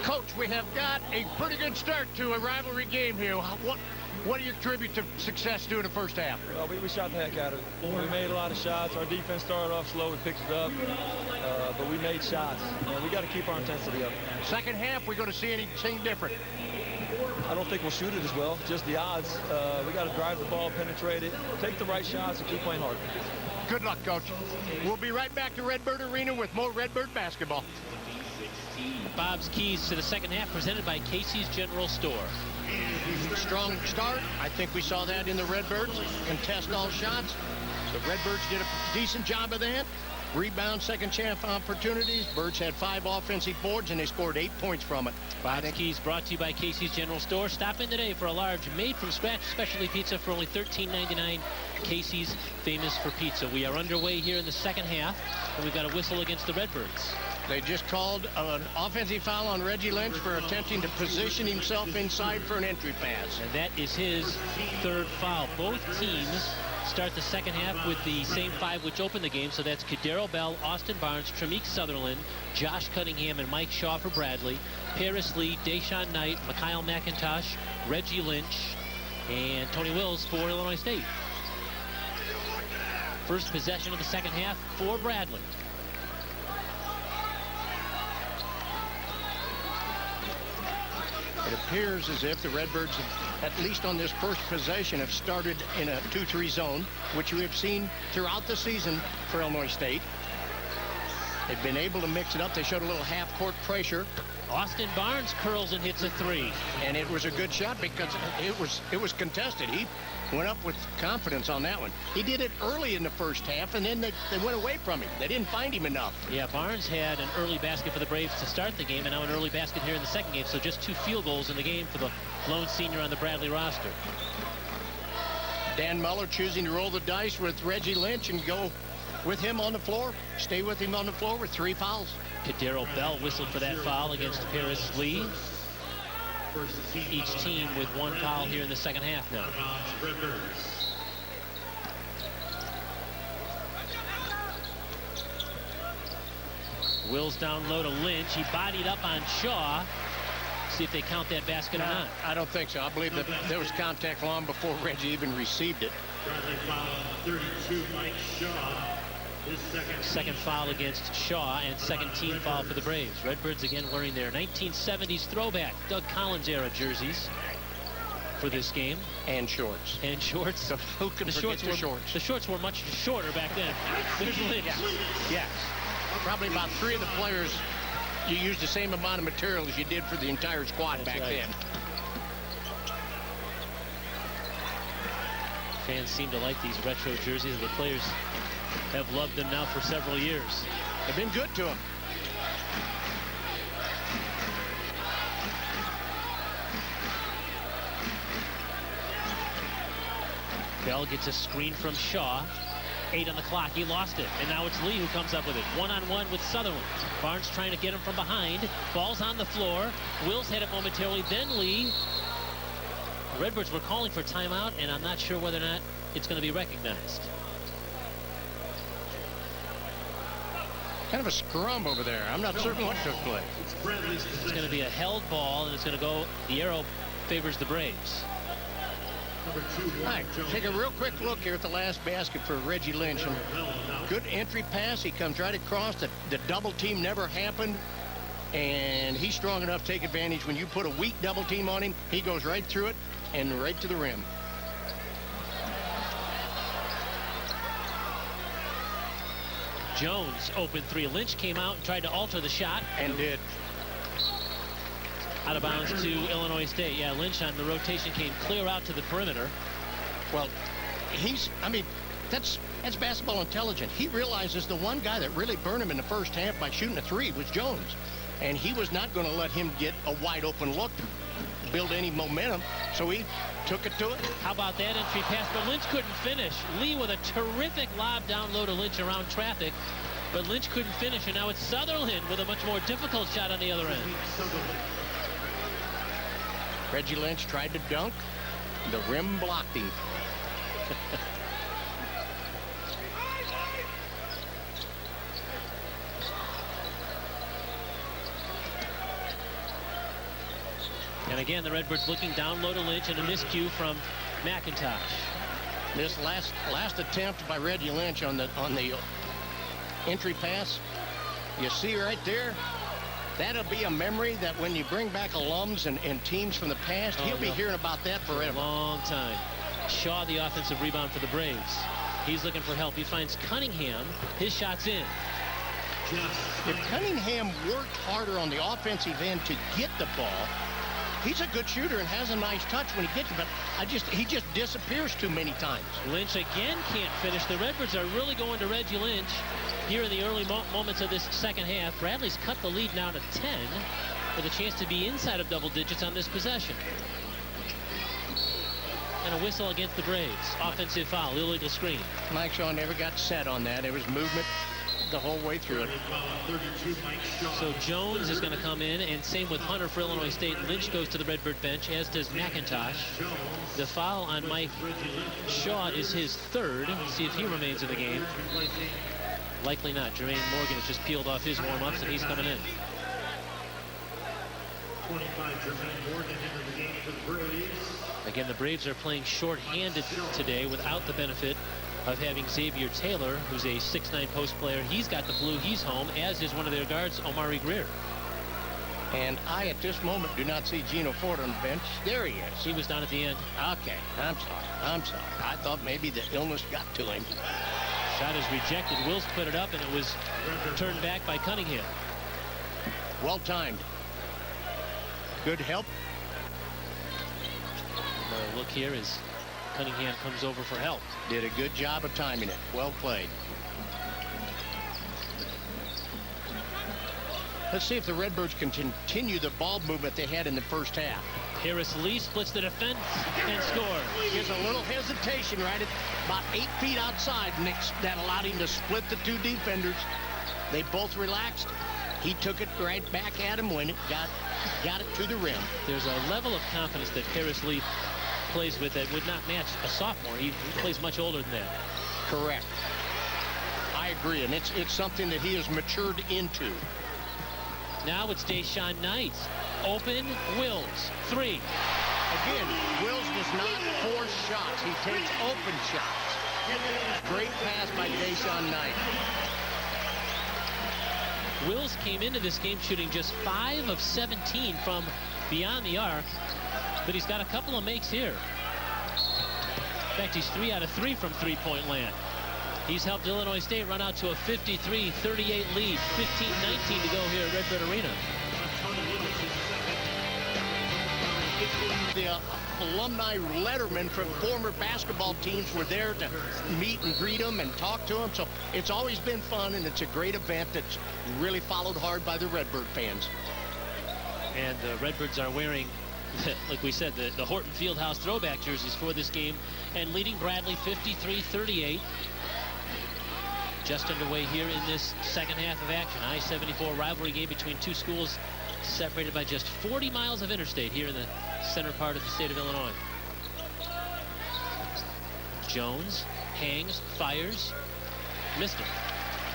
Coach, we have got a pretty good start to a rivalry game here. What do you attribute to success doing the first half? Well, we shot the heck out of it. We made a lot of shots. Our defense started off slow. We picked it up, but we made shots. And we got to keep our intensity up. Second half, we're going to see anything different? I don't think we'll shoot it as well. Just the odds. We got to drive the ball, penetrate it, take the right shots, and keep playing hard. Good luck, Coach. We'll be right back to Redbird Arena with more Redbird basketball. Bob's keys to the second half presented by Casey's General Store. Strong start. I think we saw that in the Redbirds. Contest all shots. The Redbirds did a decent job of that. Rebound, second chance opportunities. Birds had 5 offensive boards, and they scored 8 points from it. Bob's Keys brought to you by Casey's General Store. Stop in today for a large made-from-scratch specialty pizza for only $13.99. Casey's, famous for pizza. We are underway here in the second half, and we've got a whistle against the Redbirds. They just called an offensive foul on Reggie Lynch for attempting to position himself inside for an entry pass. And that is his third foul. Both teams start the second half with the same 5 which opened the game. So that's Kadero Bell, Austin Barnes, Tremeke Sutherland, Josh Cunningham, and Mike Shaw for Bradley. Paris Lee, Deshaun Knight, Mikhail McIntosh, Reggie Lynch, and Tony Wills for Illinois State. First possession of the second half for Bradley. It appears as if the Redbirds, at least on this first possession, have started in a 2-3 zone, which we have seen throughout the season for Illinois State. They've been able to mix it up. They showed a little half-court pressure. Austin Barnes curls and hits a 3. And it was a good shot because it was contested. He went up with confidence on that one. He did it early in the first half, and then they went away from him. They didn't find him enough. Yeah, Barnes had an early basket for the Braves to start the game, and now an early basket here in the second game. So just 2 field goals in the game for the lone senior on the Bradley roster. Dan Muller choosing to roll the dice with Reggie Lynch and go with him on the floor. Stay with him on the floor with 3 fouls. Kadero Bell whistled for that foul against Paris Lee. Each team with 1 foul here in the second half now. Wills down low to Lynch. He bodied up on Shaw. See if they count that basket or not. I don't think so. I believe that there was contact long before Reggie even received it. Bradley foul 32, Mike Shaw. His Second foul against Shaw, and second team foul for the Braves. Redbirds again wearing their 1970s throwback Doug Collins era jerseys for this game. And shorts. And shorts. Who can forget the shorts? The shorts were much shorter back then. There's Lynch. Yes. Probably about 3 of the players, you used the same amount of material as you did for the entire squad back then. Fans seem to like these retro jerseys. The players have loved them now for several years. They've been good to them. Bell gets a screen from Shaw. 8 on the clock. He lost it. And now it's Lee who comes up with it. 1-on-1 with Sutherland. Barnes trying to get him from behind. Ball's on the floor. Wills had it momentarily. Then Lee. The Redbirds were calling for timeout, and I'm not sure whether or not it's going to be recognized. Kind of a scrum over there. I'm not certain what took place. It's going to be a held ball, and it's going to go. The arrow favors the Braves. All right, take a real quick look here at the last basket for Reggie Lynch. And good entry pass. He comes right across. The double team never happened. And he's strong enough to take advantage. When you put a weak double team on him, he goes right through it and right to the rim. Jones open 3. Lynch came out and tried to alter the shot. And did. Out of bounds to Illinois State. Yeah, Lynch on the rotation came clear out to the perimeter. Well, that's basketball intelligence. He realizes the one guy that really burned him in the first half by shooting a 3 was Jones. And he was not going to let him get a wide open look, build any momentum. So he took it to it. How about that entry pass? But Lynch couldn't finish. Lee with a terrific lob down low to Lynch around traffic. But Lynch couldn't finish. And now it's Sutherland with a much more difficult shot on the other end. Reggie Lynch tried to dunk. The rim blocked him. And again, the Redbirds looking down low to Lynch and a miscue from McIntosh. This last attempt by Reggie Lynch on the entry pass, you see right there, that'll be a memory that when you bring back alums and teams from the past, he'll be hearing about that forever. For a long time. Shaw, the offensive rebound for the Braves. He's looking for help. He finds Cunningham. His shot's in. If Cunningham worked harder on the offensive end to get the ball, he's a good shooter and has a nice touch when he gets it, but he just disappears too many times. Lynch again can't finish. The Redbirds are really going to Reggie Lynch here in the early moments of this second half. Bradley's cut the lead now to 10 with a chance to be inside of double digits on this possession. And a whistle against the Braves. Offensive foul, illegal screen. Mike Shaw never got set on that. It was movement the whole way through it. So Jones is going to come in, and same with Hunter for Illinois State. Lynch goes to the Redbird bench, as does McIntosh. The foul on Mike Shaw is his third. See if he remains in the game. Likely not. Jermaine Morgan has just peeled off his warm-ups, and he's coming in. 25, Jermaine Morgan into the game for the Braves. Again, the Braves are playing short-handed today without the benefit of having Xavier Taylor, who's a 6'9" post player. He's got the blue. He's home, as is one of their guards, Omari Greer. And I, at this moment, do not see Gino Ford on the bench. There he is. He was down at the end. Okay, I'm sorry. I thought maybe the illness got to him. Shot is rejected. Wills put it up, and it was turned back by Cunningham. Well timed. Good help. Another look here as Cunningham comes over for help. Did a good job of timing it. Well played. Let's see if the Redbirds can continue the ball movement they had in the first half. Harris Lee splits the defense and scores. Here's a little hesitation right at about 8 feet outside, and that allowed him to split the two defenders. They both relaxed. He took it right back at him when it got it to the rim. There's a level of confidence that Harris Lee plays with that would not match a sophomore. He plays much older than that. Correct. I agree, and it's something that he has matured into. Now it's Deshaun Knight. Open, Wills. 3. Again, Wills does not force shots. He takes open shots. Great pass by Deshaun Knight. Wills came into this game shooting just 5 of 17 from beyond the arc, but he's got a couple of makes here. In fact, he's 3 out of 3 from three-point land. He's helped Illinois State run out to a 53-38 lead. 15-19 to go here at Redbird Arena. The alumni lettermen from former basketball teams were there to meet and greet them and talk to them. So it's always been fun, and it's a great event that's really followed hard by the Redbird fans. And the Redbirds are wearing, like we said, the Horton Fieldhouse throwback jerseys for this game, and leading Bradley 53-38. Just underway here in this second half of action. I-74 rivalry game between two schools separated by just 40 miles of interstate here in the center part of the state of Illinois. Jones hangs, fires, missed it.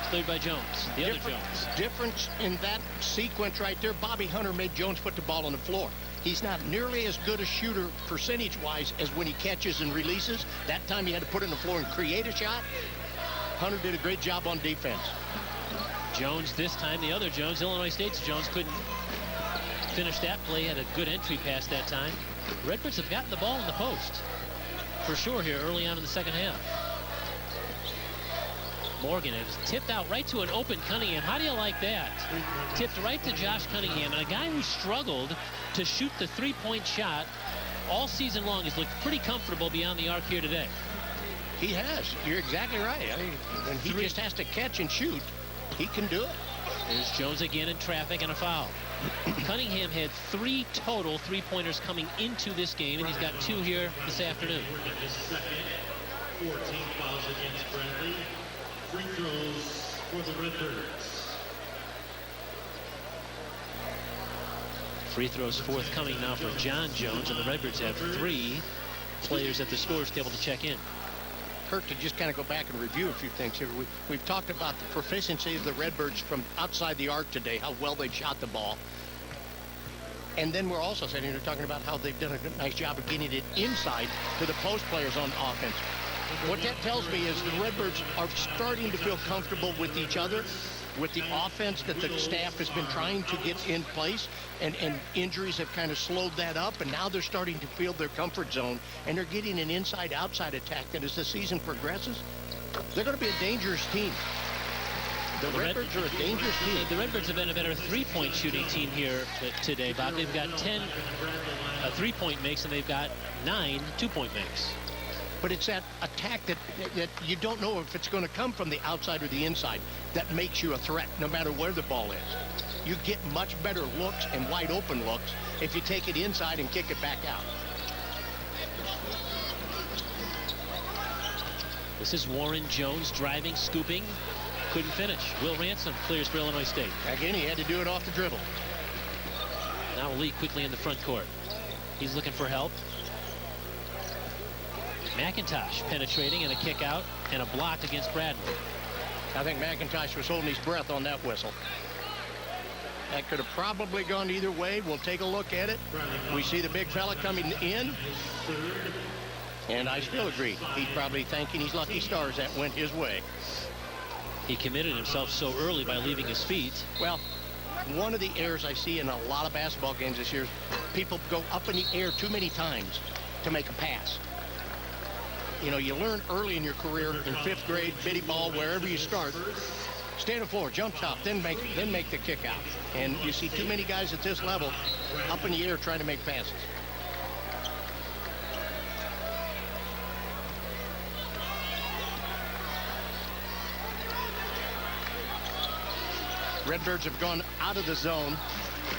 Cleared by Jones, the other Jones. Difference in that sequence right there. Bobby Hunter made Jones put the ball on the floor. He's not nearly as good a shooter percentage-wise as when he catches and releases. That time he had to put it on the floor and create a shot. Hunter did a great job on defense. Jones this time, the other Jones, Illinois State's Jones, couldn't finish that play. Had a good entry pass that time. Redbirds have gotten the ball in the post for sure here early on in the second half. Morgan is tipped out right to an open Cunningham. How do you like that? Tipped right to Josh Cunningham, and a guy who struggled to shoot the three-point shot all season long has looked pretty comfortable beyond the arc here today. He has. You're exactly right. I mean, when he just has to catch and shoot, he can do it. There's Jones again in traffic and a foul. Cunningham had 3 total three-pointers coming into this game, and he's got 2 here this afternoon. 14 fouls against Bradley. Free throws for the Redbirds. Free throws forthcoming now for John Jones, and the Redbirds have 3 players at the scores table to check in. Kurt, to just kind of go back and review a few things here. We've talked about the proficiency of the Redbirds from outside the arc today, how well they've shot the ball. And then we're also sitting here talking about how they've done a nice job of getting it inside to the post players on offense. What that tells me is the Redbirds are starting to feel comfortable with each other, with the offense that the staff has been trying to get in place, and injuries have kind of slowed that up, and now they're starting to feel their comfort zone, and they're getting an inside-outside attack that as the season progresses, they're going to be a dangerous team. The Redbirds are a dangerous team. The Redbirds have been a better three-point shooting team here today, Bob. They've got 10 three-point makes, and they've got 9 two-point makes. But it's that attack that you don't know if it's going to come from the outside or the inside that makes you a threat, no matter where the ball is. You get much better looks and wide open looks if you take it inside and kick it back out. This is Warren Jones driving, scooping, Couldn't finish. Will Ransom clears for Illinois State. Again, he had to do it off the dribble. Now Lee quickly in the front court. He's looking for help. McIntosh penetrating and a kick out and a block against Bradley. I think McIntosh was holding his breath on that whistle. That could have probably gone either way. We'll take a look at it. We see the big fella coming in. And I still agree. He's probably thanking his lucky stars that went his way. He committed himself so early by leaving his feet. Well, one of the errors I see in a lot of basketball games this year is people go up in the air too many times to make a pass. You know, you learn early in your career in 5th grade, bitty ball, wherever you start. Stay on the floor, jump top, then make the kick out. And you see too many guys at this level up in the air trying to make passes. Redbirds have gone out of the zone,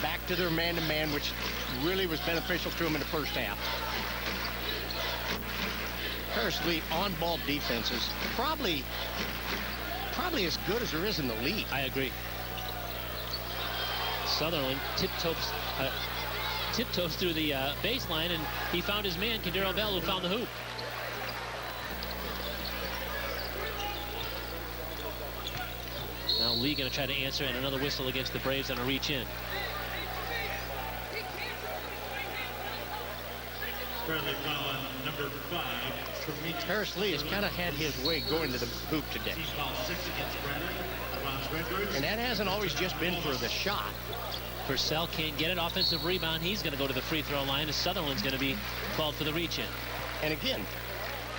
back to their man-to-man, which really was beneficial to them in the first half. Paris Lee on-ball defense is probably as good as there is in the league. I agree. Sutherland tiptoes through the baseline, and he found his man, Kadero Bell, who found the hoop. Now Lee going to try to answer, and another whistle against the Braves on a reach in. Number 5. Paris Lee has kind of had his way going to the hoop today. And that hasn't always just been for the shot. Purcell can't get it. Offensive rebound. He's going to go to the free throw line, and Sutherland's going to be called for the reach in. And again,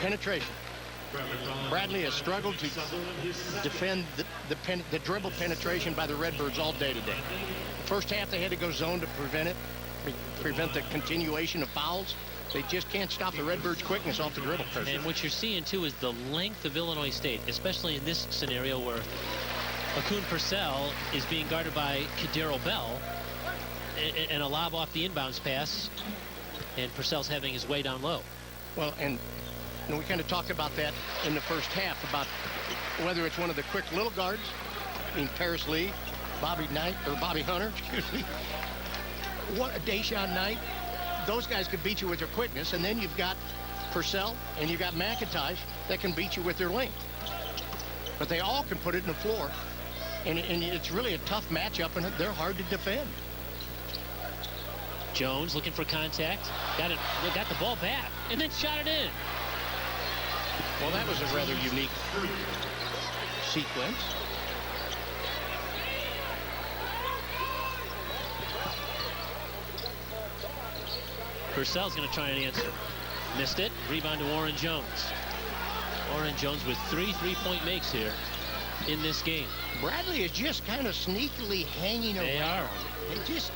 penetration. Bradley has struggled to defend the dribble penetration by the Redbirds all day today. First half they had to go zone to prevent the continuation of fouls. They just can't stop the Redbirds' quickness off the dribble. And what you're seeing, too, is the length of Illinois State, especially in this scenario where Akun Purcell is being guarded by Kadero Bell, and a lob off the inbounds pass, and Purcell's having his way down low. Well, and we kind of talked about that in the first half, about whether it's one of the quick little guards, I mean Paris Lee, Bobby Hunter, excuse me, Deshaun Knight. Those guys could beat you with their quickness, and then you've got Purcell and you've got McIntosh that can beat you with their length. But they all can put it in the floor, and it's really a tough matchup, and they're hard to defend. Jones looking for contact, got the ball back, and then shot it in. Well, that was a rather unique sequence. Purcell's going to try and answer. Missed it. Rebound to Warren Jones. Warren Jones with 3 3-point makes here in this game. Bradley is just kind of sneakily hanging around. They are. The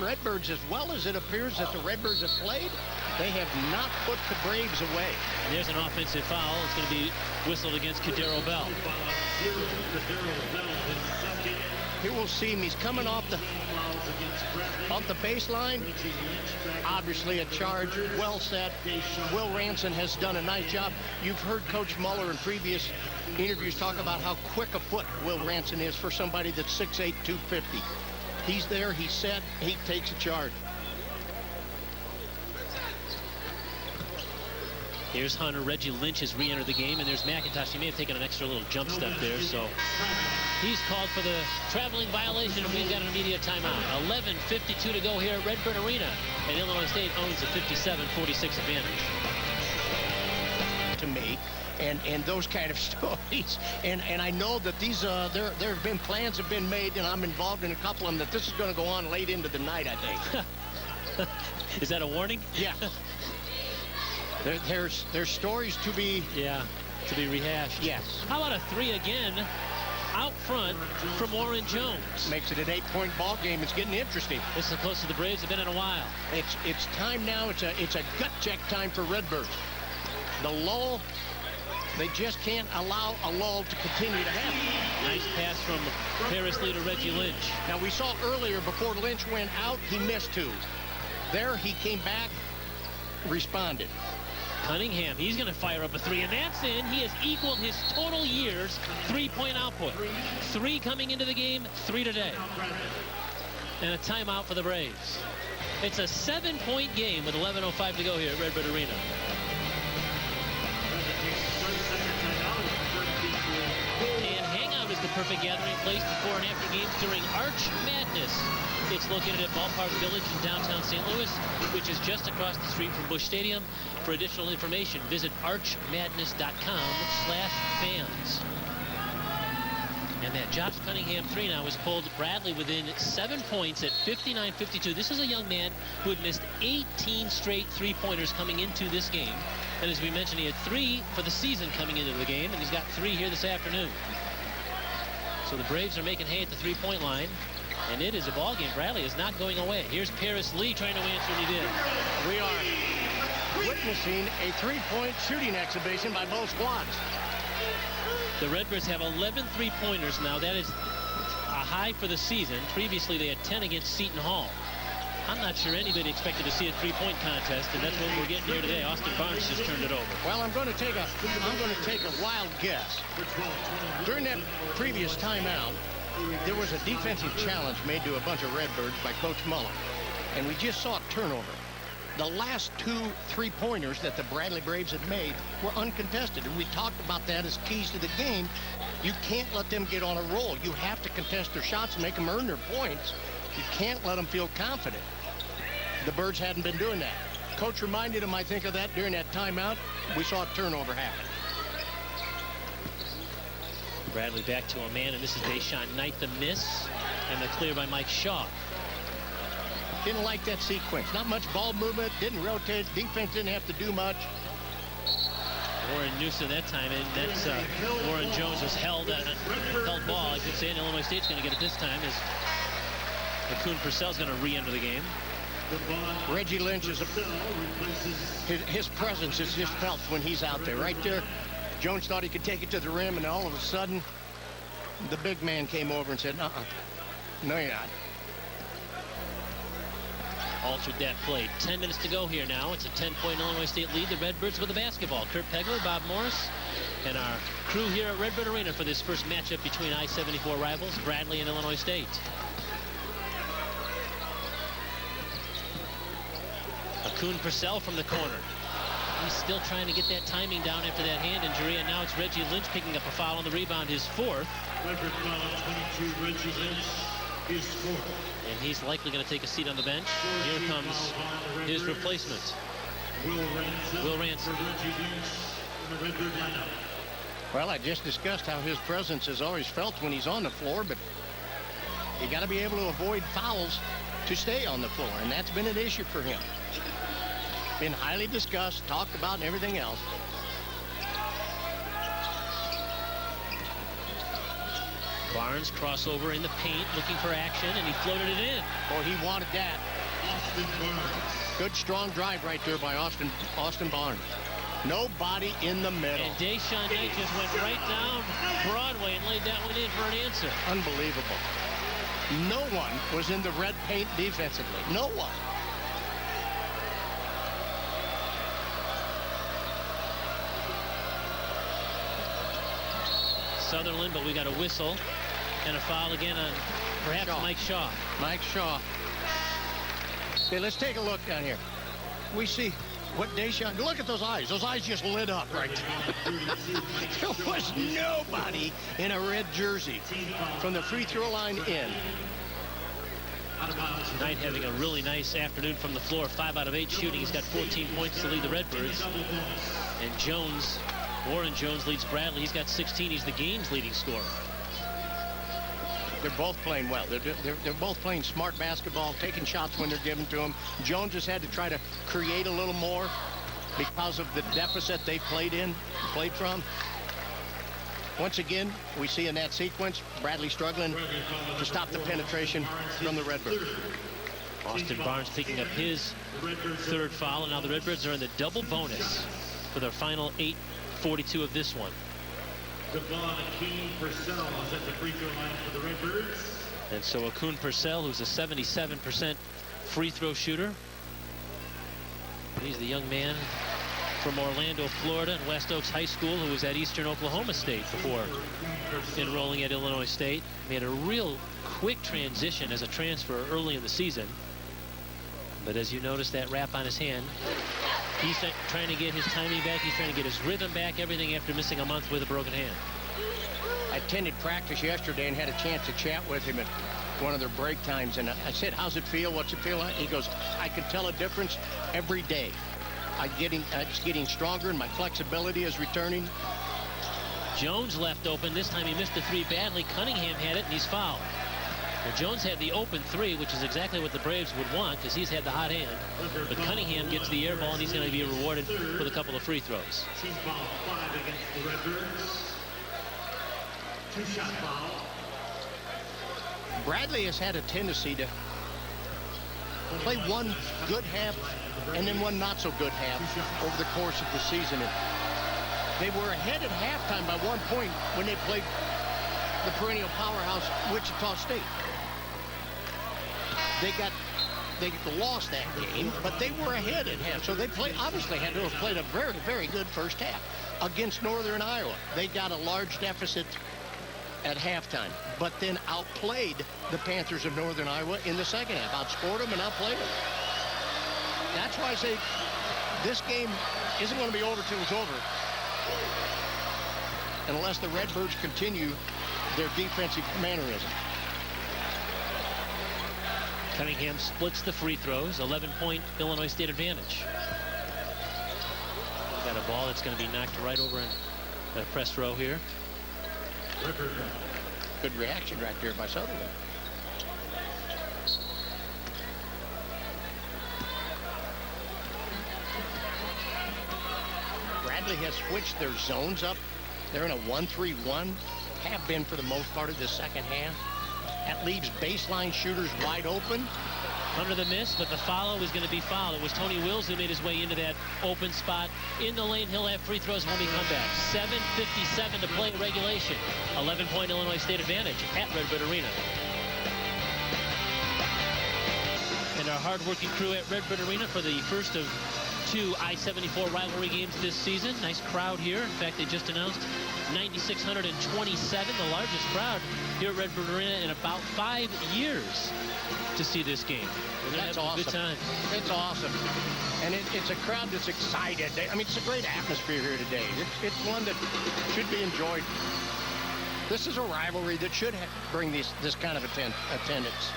Redbirds, as well as it appears that the Redbirds have played, they have not put the Braves away. And there's an offensive foul. It's going to be whistled against Kadero Bell. Here we'll see him. He's coming off the baseline. Obviously a charge, well set. Will Ranson has done a nice job. You've heard Coach Muller in previous interviews talk about how quick a foot Will Ranson is for somebody that's 6'8", 250. He's there, he's set, he takes a charge. Here's Hunter. Reggie Lynch has re-entered the game, and there's McIntosh. He may have taken an extra little jump step there, so he's called for the traveling violation, and we've got an immediate timeout. 11:52 to go here at Redbird Arena, and Illinois State owns a 57-46 advantage. To me, and those kind of stories, and I know that these there have been plans have been made, and I'm involved in a couple of them, that this is going to go on late into the night, I think. Is that a warning? Yeah. There's stories to be rehashed. Yes. How about a 3 again out front from Warren Jones? Makes it an 8-point ball game. It's getting interesting. This is the closest the Braves have been in a while. It's time now. It's a gut check time for Redbirds. The lull, they just can't allow a lull to continue to happen. Nice pass from Paris Lee to Reggie Lynch. Now we saw earlier, before Lynch went out, he missed 2. There he came back, responded. Cunningham, he's going to fire up a three, and that's in. He has equaled his total year's three-point output. 3 coming into the game, 3 today. And a timeout for the Braves. It's a 7-point game with 11:05 to go here at Redbird Arena. And Hangout is the perfect gathering place before and after games during Arch Madness. It's located at Ballpark Village in downtown St. Louis, which is just across the street from Busch Stadium. For additional information, visit archmadness.com/fans. And that Josh Cunningham three now has pulled Bradley within 7 points at 59-52. This is a young man who had missed 18 straight three-pointers coming into this game. And as we mentioned, he had 3 for the season coming into the game, and he's got 3 here this afternoon. So the Braves are making hay at the three-point line, and it is a ball game. Bradley is not going away. Here's Paris Lee trying to answer, and he did. We are witnessing a three-point shooting exhibition by both squads. The Redbirds have 11 three-pointers now. That is a high for the season. Previously, they had 10 against Seton Hall. I'm not sure anybody expected to see a three-point contest, and that's what we're getting here today. Austin Barnes just turned it over. Well, I'm going to take a wild guess. During that previous timeout, there was a defensive challenge made to a bunch of Redbirds by Coach Mullen, and we just saw a turnover. The last 2 three-pointers that the Bradley Braves had made were uncontested, and we talked about that as keys to the game. You can't let them get on a roll. You have to contest their shots and make them earn their points. You can't let them feel confident. The Birds hadn't been doing that. Coach reminded them, I think, of that during that timeout. We saw a turnover happen. Bradley back to a man, and this is Deshaun Knight, the miss, and the clear by Mike Shaw. Didn't like that sequence. Not much ball movement, didn't rotate. Defense didn't have to do much. Warren Newsom that time, and that's Warren Jones was held ball. I could say, and Illinois State's going to get it this time as Akun Purcell's going to re-enter the game. Reggie Lynch is his presence is just felt when he's out there. Right there, Jones thought he could take it to the rim, and all of a sudden, the big man came over and said, no, you're not. Altered that play. 10 minutes to go here now. It's a 10-point Illinois State lead. The Redbirds with the basketball. Kurt Pegler, Bob Morris, and our crew here at Redbird Arena for this first matchup between I-74 rivals, Bradley and Illinois State. Akun Purcell from the corner. He's still trying to get that timing down after that hand injury, and now it's Reggie Lynch picking up a foul on the rebound, his 4th. Redbird foul 22, Reggie Lynch, his 4th. And he's likely going to take a seat on the bench. Here comes his replacement, Will Ransom. Well, I just discussed how his presence is always felt when he's on the floor, but you got to be able to avoid fouls to stay on the floor, and that's been an issue for him. Been highly discussed, talked about, and everything else. Barnes crossover in the paint, looking for action, and he floated it in. Oh, he wanted that. Good, strong drive right there by Austin Barnes. Nobody in the middle. And Deshaun Knight just went right down Broadway and laid that one in for an answer. Unbelievable. No one was in the red paint defensively. No one. Sutherland, but we got a whistle and a foul again on perhaps Mike Shaw. Mike Shaw. Okay, let's take a look down here. We see what Deshaun, look at those eyes. Those eyes just lit up right there. There was nobody in a red jersey from the free throw line in. Knight having a really nice afternoon from the floor. 5 out of 8 shooting. He's got 14 points to lead the Redbirds. And Jones, Warren Jones leads Bradley. He's got 16. He's the game's leading scorer. They're both playing well. They're both playing smart basketball, taking shots when they're given to them. Jones has had to try to create a little more because of the deficit they played from. Once again, we see in that sequence, Bradley struggling to stop the penetration from the Redbirds. Austin Barnes picking up his 3rd foul, and now the Redbirds are in the double bonus for their final 8:42 of this one. Akun Purcell is at the free throw line for the Redbirds. And so Akun Purcell, who's a 77% free throw shooter. He's the young man from Orlando, Florida, and West Oaks High School, who was at Eastern Oklahoma State before enrolling at Illinois State. Made a real quick transition as a transfer early in the season. But as you notice that wrap on his hand, he's trying to get his timing back. He's trying to get his rhythm back, everything after missing a month with a broken hand. I attended practice yesterday and had a chance to chat with him at one of their break times. And I said, how's it feel? What's it feel like? He goes, I can tell a difference every day. It's getting stronger and my flexibility is returning. Jones left open. This time he missed the three badly. Cunningham had it and he's fouled. Well, Jones had the open three, which is exactly what the Braves would want because he's had the hot hand. But Cunningham gets the air ball and he's going to be rewarded with a couple of free throws. Team foul 5 against the Redbirds. 2-shot foul. Bradley has had a tendency to play one good half and then one not so good half over the course of the season. And they were ahead at halftime by 1 point when they played the perennial powerhouse Wichita State. They lost that game, but they were ahead at half. So they obviously had to have played a very, very good first half against Northern Iowa. They got a large deficit at halftime, but then outplayed the Panthers of Northern Iowa in the second half. Outscored them and outplayed them. That's why I say this game isn't going to be over till it's over, unless the Redbirds continue their defensive mannerism. Cunningham splits the free throws. 11-point Illinois State advantage. Got a ball that's going to be knocked right over in the press row here. Good reaction right there by Sutherland. Bradley has switched their zones up. They're in a 1-3-1. Have been for the most part of the second half. That leaves baseline shooters wide open. Under the miss, but the follow is going to be fouled. It was Tony Wills who made his way into that open spot in the lane. He'll have free throws when we come back. 7:57 to play regulation. 11-point Illinois State advantage at Redbird Arena. And our hard-working crew at Redbird Arena for the first of 2 I-74 rivalry games this season. Nice crowd here. In fact, they just announced 9,627, the largest crowd here at Redbird Arena in about 5 years to see this game. That's awesome. Good time. It's awesome. And it's a crowd that's excited. I mean, it's a great atmosphere here today. It's one that should be enjoyed. This is a rivalry that should bring this kind of attendance.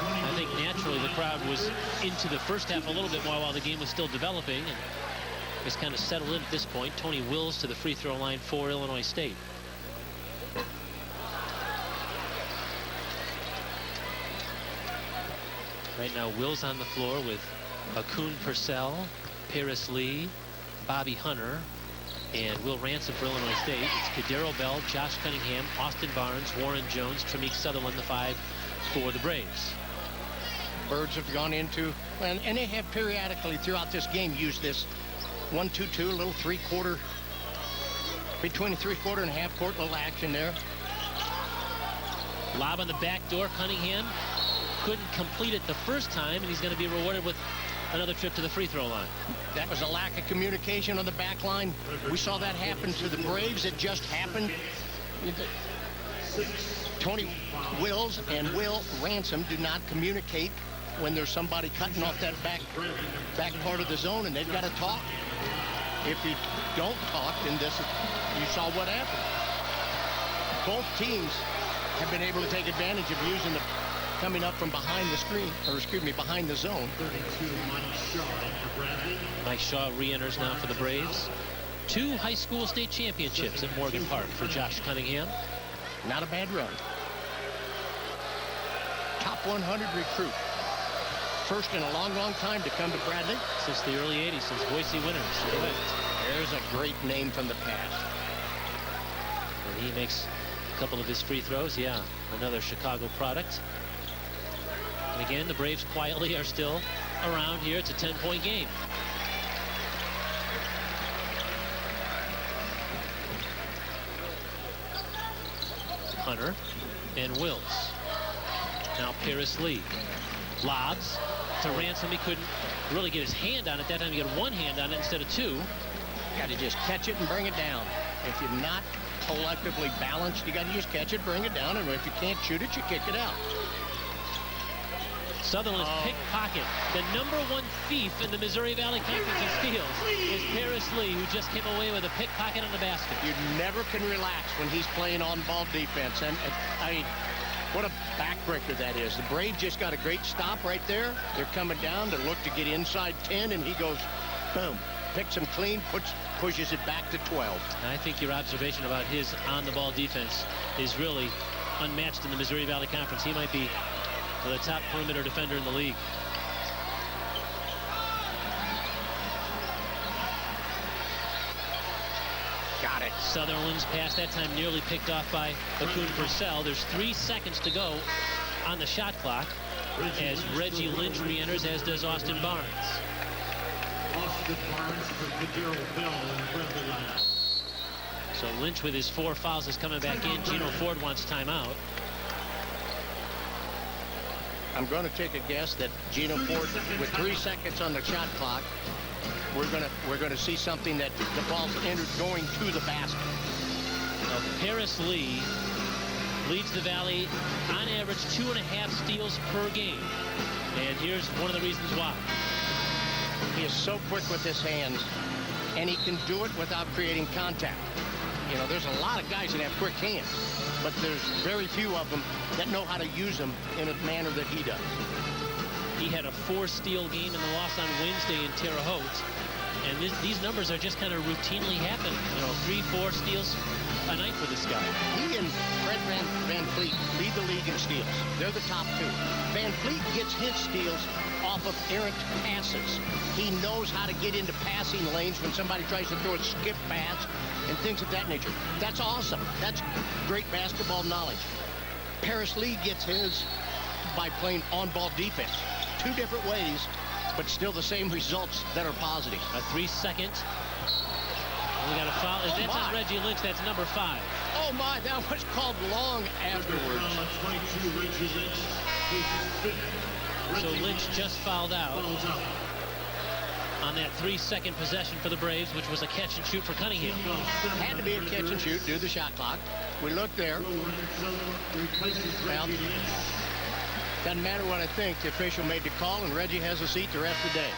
I think naturally the crowd was into the first half a little bit more while the game was still developing, and just kind of settled in at this point. Tony Wills to the free throw line for Illinois State. Right now, Wills on the floor with Akun Purcell, Paris Lee, Bobby Hunter, and Will Ransom for Illinois State. It's Cadero Bell, Josh Cunningham, Austin Barnes, Warren Jones, Tremeke Sutherland, the 5 for the Braves. Birds have gone into, and they have periodically throughout this game used this 1-2-2, a little three-quarter, between a three-quarter and a half-court little action there. Lob on the back door. Cunningham couldn't complete it the first time, and he's going to be rewarded with another trip to the free throw line. That was a lack of communication on the back line. We saw that happen to the Braves. It just happened. Tony Wills and Will Ransom do not communicate when there's somebody cutting off that back part of the zone, and they've got to talk. If you don't talk, then you saw what happened. Both teams have been able to take advantage of using the coming up from behind the screen, or excuse me, behind the zone. 32, Mike Shaw for Bradley. Mike Shaw re-enters now for the Braves. 2 high school state championships at Morgan Park for Josh Cunningham. Not a bad run. Top 100 recruit. First in a long, long time to come to Bradley. Since the early 80s, since Boise Winners. Correct. There's a great name from the past. And he makes a couple of his free throws. Yeah, another Chicago product. And again, the Braves quietly are still around here. It's a 10-point game. Hunter and Wills. Now Paris Lee. Lobs. to Ransom. He couldn't really get his hand on it. That time he got one hand on it instead of two. Got to just catch it and bring it down. If you're not collectively balanced, you got to just catch it, bring it down, and if you can't shoot it, you kick it out. Sutherland's pickpocket. The #1 thief in the Missouri Valley Conference of steals is Paris Lee, who just came away with a pickpocket on the basket. You never can relax when he's playing on-ball defense. And I mean, what a backbreaker that is. The Braves just got a great stop right there. They're coming down to look to get inside 10, and he goes, boom, picks them clean, pushes it back to 12. I think your observation about his on-the-ball defense is really unmatched in the Missouri Valley Conference. He might be the top perimeter defender in the league. Got it. Sutherland's pass that time nearly picked off by Akun Purcell. There's 3 seconds to go on the shot clock as Reggie Lynch re-enters, as does Austin Barnes. Austin Barnes for Daryl Bell and Bradley Lynch. So Lynch with his 4 fouls is coming back in. Gino Ford wants timeout. I'm going to take a guess that Gino Ford, with 3 seconds on the shot clock, we're going to see something that the ball's entered going to the basket. Now, Paris Lee leads the Valley on average 2.5 steals per game. And here's one of the reasons why. He is so quick with his hands, and he can do it without creating contact. You know, there's a lot of guys that have quick hands, but there's very few of them that know how to use them in a manner that he does. He had a 4-steal game in the loss on Wednesday in Terre Haute. And these numbers are just kind of routinely happening. You know, 3-4 steals a night for this guy. He and Fred Van Fleet lead the league in steals. They're the top 2. Van Fleet gets his steals off of errant passes. He knows how to get into passing lanes when somebody tries to throw a skip pass and things of that nature. That's awesome. That's great basketball knowledge. Paris Lee gets his by playing on-ball defense. 2 different ways, but still the same results that are positive. A 3-second. We got a foul. If that's on Reggie Lynch, that's number 5. Oh my, that was called long afterwards. So Lynch just fouled out on that 3-second possession for the Braves, which was a catch and shoot for Cunningham. Had to be a catch and shoot due to the shot clock. We look there. Well, doesn't matter what I think. The official made the call, and Reggie has a seat the rest of the day.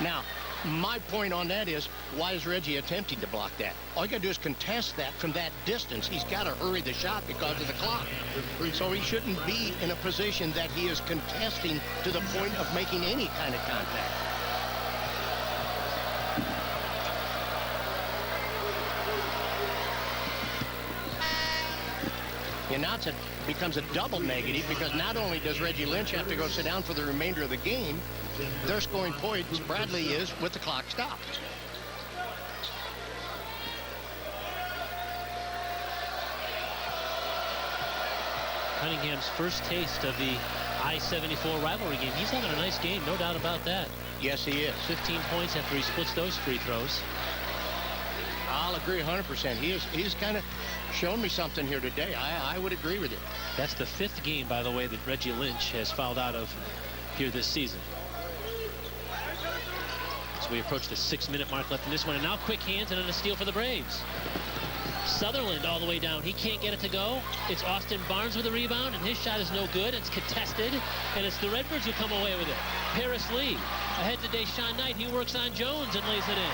Now, my point on that is, why is Reggie attempting to block that? All you got to do is contest that from that distance. He's got to hurry the shot because of the clock. So he shouldn't be in a position that he is contesting to the point of making any kind of contact. And now it becomes a double negative, because not only does Reggie Lynch have to go sit down for the remainder of the game, they're scoring points. Bradley is with the clock stopped. Cunningham's first taste of the I-74 rivalry game. He's having a nice game, no doubt about that. Yes, he is. 15 points after he splits those free throws. I'll agree 100%. He's kind of shown me something here today. I would agree with you. That's the 5th game, by the way, that Reggie Lynch has fouled out of here this season. So we approach the 6-minute mark left in this one. And now quick hands and then a steal for the Braves. Sutherland all the way down. He can't get it to go. It's Austin Barnes with a rebound, and his shot is no good. It's contested, and it's the Redbirds who come away with it. Paris Lee ahead to Deshaun Knight. He works on Jones and lays it in.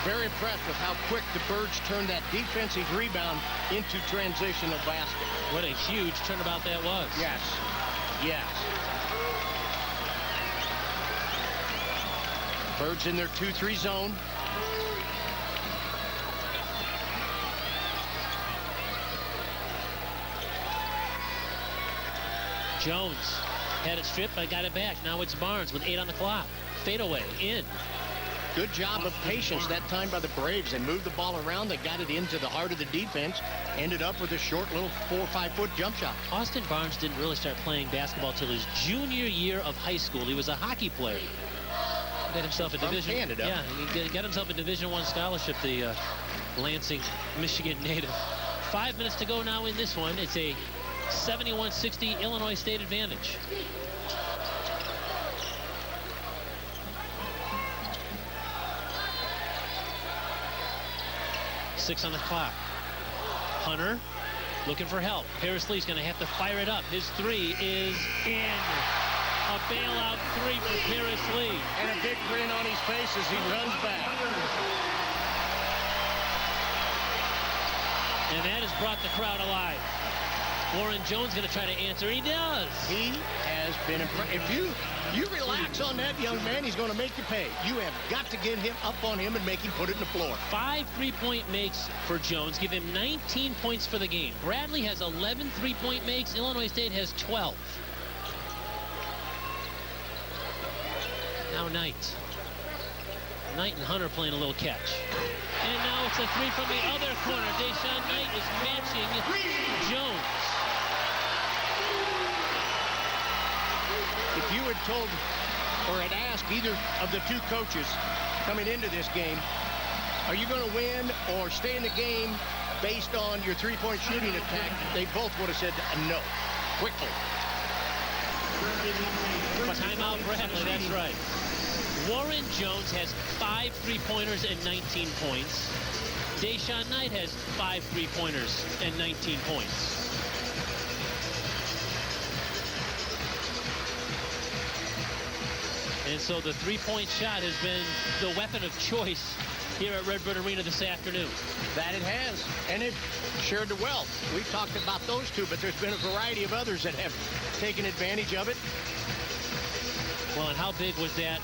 Very impressed with how quick the Birds turned that defensive rebound into transitional basket. What a huge turnabout that was. Yes. Yes. Birds in their 2-3 zone. Jones had it stripped, but got it back. Now it's Barnes with 8 on the clock. Fadeaway in. Good job of patience that time by the Braves. They moved the ball around. They got it into the heart of the defense. Ended up with a short little 4 or 5 foot jump shot. Austin Barnes didn't really start playing basketball till his junior year of high school. He was a hockey player. He got himself a Division. Canada. Yeah, he got himself a Division I scholarship. The Lansing, Michigan native. 5 minutes to go now in this one. It's a 71-60 Illinois State advantage. Six on the clock. Hunter looking for help. Paris Lee's going to have to fire it up. His three is in. A bailout three for Paris Lee. And a big grin on his face as he runs back. And that has brought the crowd alive. Warren Jones going to try to answer. He does. He has been impressed. If you relax on that young man, he's going to make you pay. You have got to get him up on him and make him put it in the floor. 5 3-point makes for Jones. Give him 19 points for the game. Bradley has 11 3-point makes. Illinois State has 12. Now Knight. Knight and Hunter playing a little catch. And now it's a three from the other corner. Deshaun Knight is matching Jones. If you had told or had asked either of the two coaches coming into this game, are you going to win or stay in the game based on your three-point shooting attack, they both would have said no, quickly. Timeout Bradley, that's right. Warren Jones has 5 3-pointers and 19 points. Deshaun Knight has 5 3-pointers and 19 points. And so the three-point shot has been the weapon of choice here at Redbird Arena this afternoon. That it has, and it shared the wealth. We've talked about those two, but there's been a variety of others that have taken advantage of it. Well, and how big was that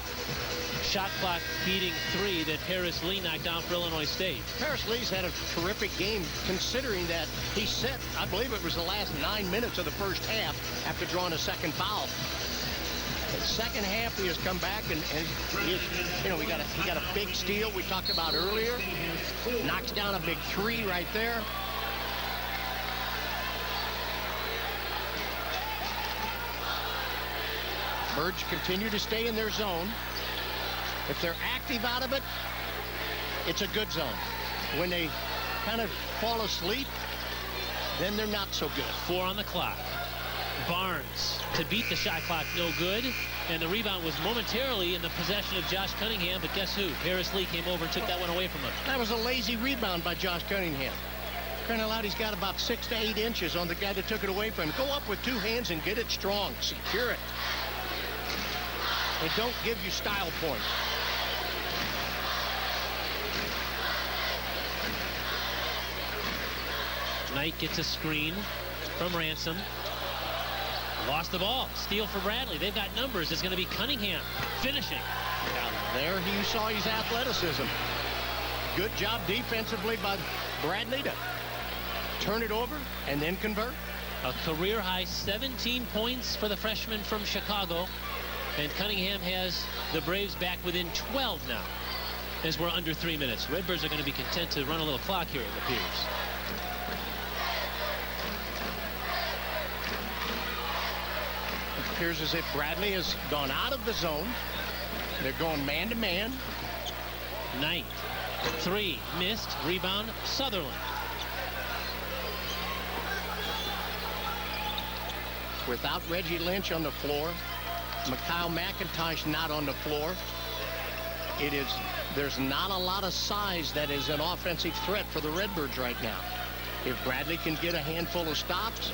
shot clock beating three that Paris Lee knocked down for Illinois State? Paris Lee's had a terrific game considering that he set, I believe it was the last 9 minutes of the first half after drawing a second foul. The second half, he has come back and he is, you know, he got a big steal we talked about earlier. Knocks down a big three right there. Birds continue to stay in their zone. If they're active out of it, it's a good zone. When they kind of fall asleep, then they're not so good. 4 on the clock. Barnes to beat the shot clock, no good. And the rebound was momentarily in the possession of Josh Cunningham, but guess who? Paris Lee came over and took that one away from him. That was a lazy rebound by Josh Cunningham. Crying out loud, he's got about 6 to 8 inches on the guy that took it away from him. Go up with 2 hands and get it strong. Secure it. They don't give you style points. Knight gets a screen from Ransom. Lost the ball. Steal for Bradley. They've got numbers. It's going to be Cunningham finishing. Now, there you saw his athleticism. Good job defensively by Bradley to turn it over and then convert. A career high 17 points for the freshman from Chicago. And Cunningham has the Braves back within 12 now as we're under 3 minutes. Redbirds are going to be content to run a little clock here, it appears. It appears as if Bradley has gone out of the zone. They're going man-to-man. Knight, 3, missed. Rebound, Sutherland. Without Reggie Lynch on the floor, Mikhail McIntosh not on the floor. There's not a lot of size that is an offensive threat for the Redbirds right now. If Bradley can get a handful of stops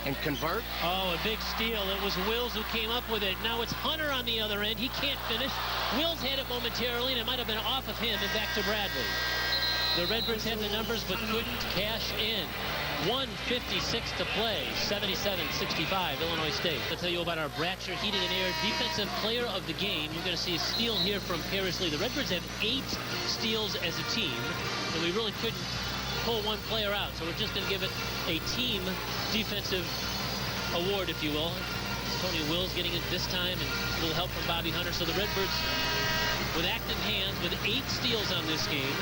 and convert. Oh, a big steal. It was Wills who came up with it. Now it's Hunter on the other end. He can't finish. Wills had it momentarily, and it might have been off of him and back to Bradley. The Redbirds had the numbers but couldn't cash in. 1:56 to play, 77-65 Illinois State. I'll tell you about our Bratcher Heating and Air Defensive Player of the Game. You're going to see a steal here from Paris Lee. The Redbirds have 8 steals as a team, and we really couldn't pull one player out, so we're just going to give it a team defensive award, if you will. Tony Wills getting it this time, and a little help from Bobby Hunter. So the Redbirds with active hands with 8 steals on this game,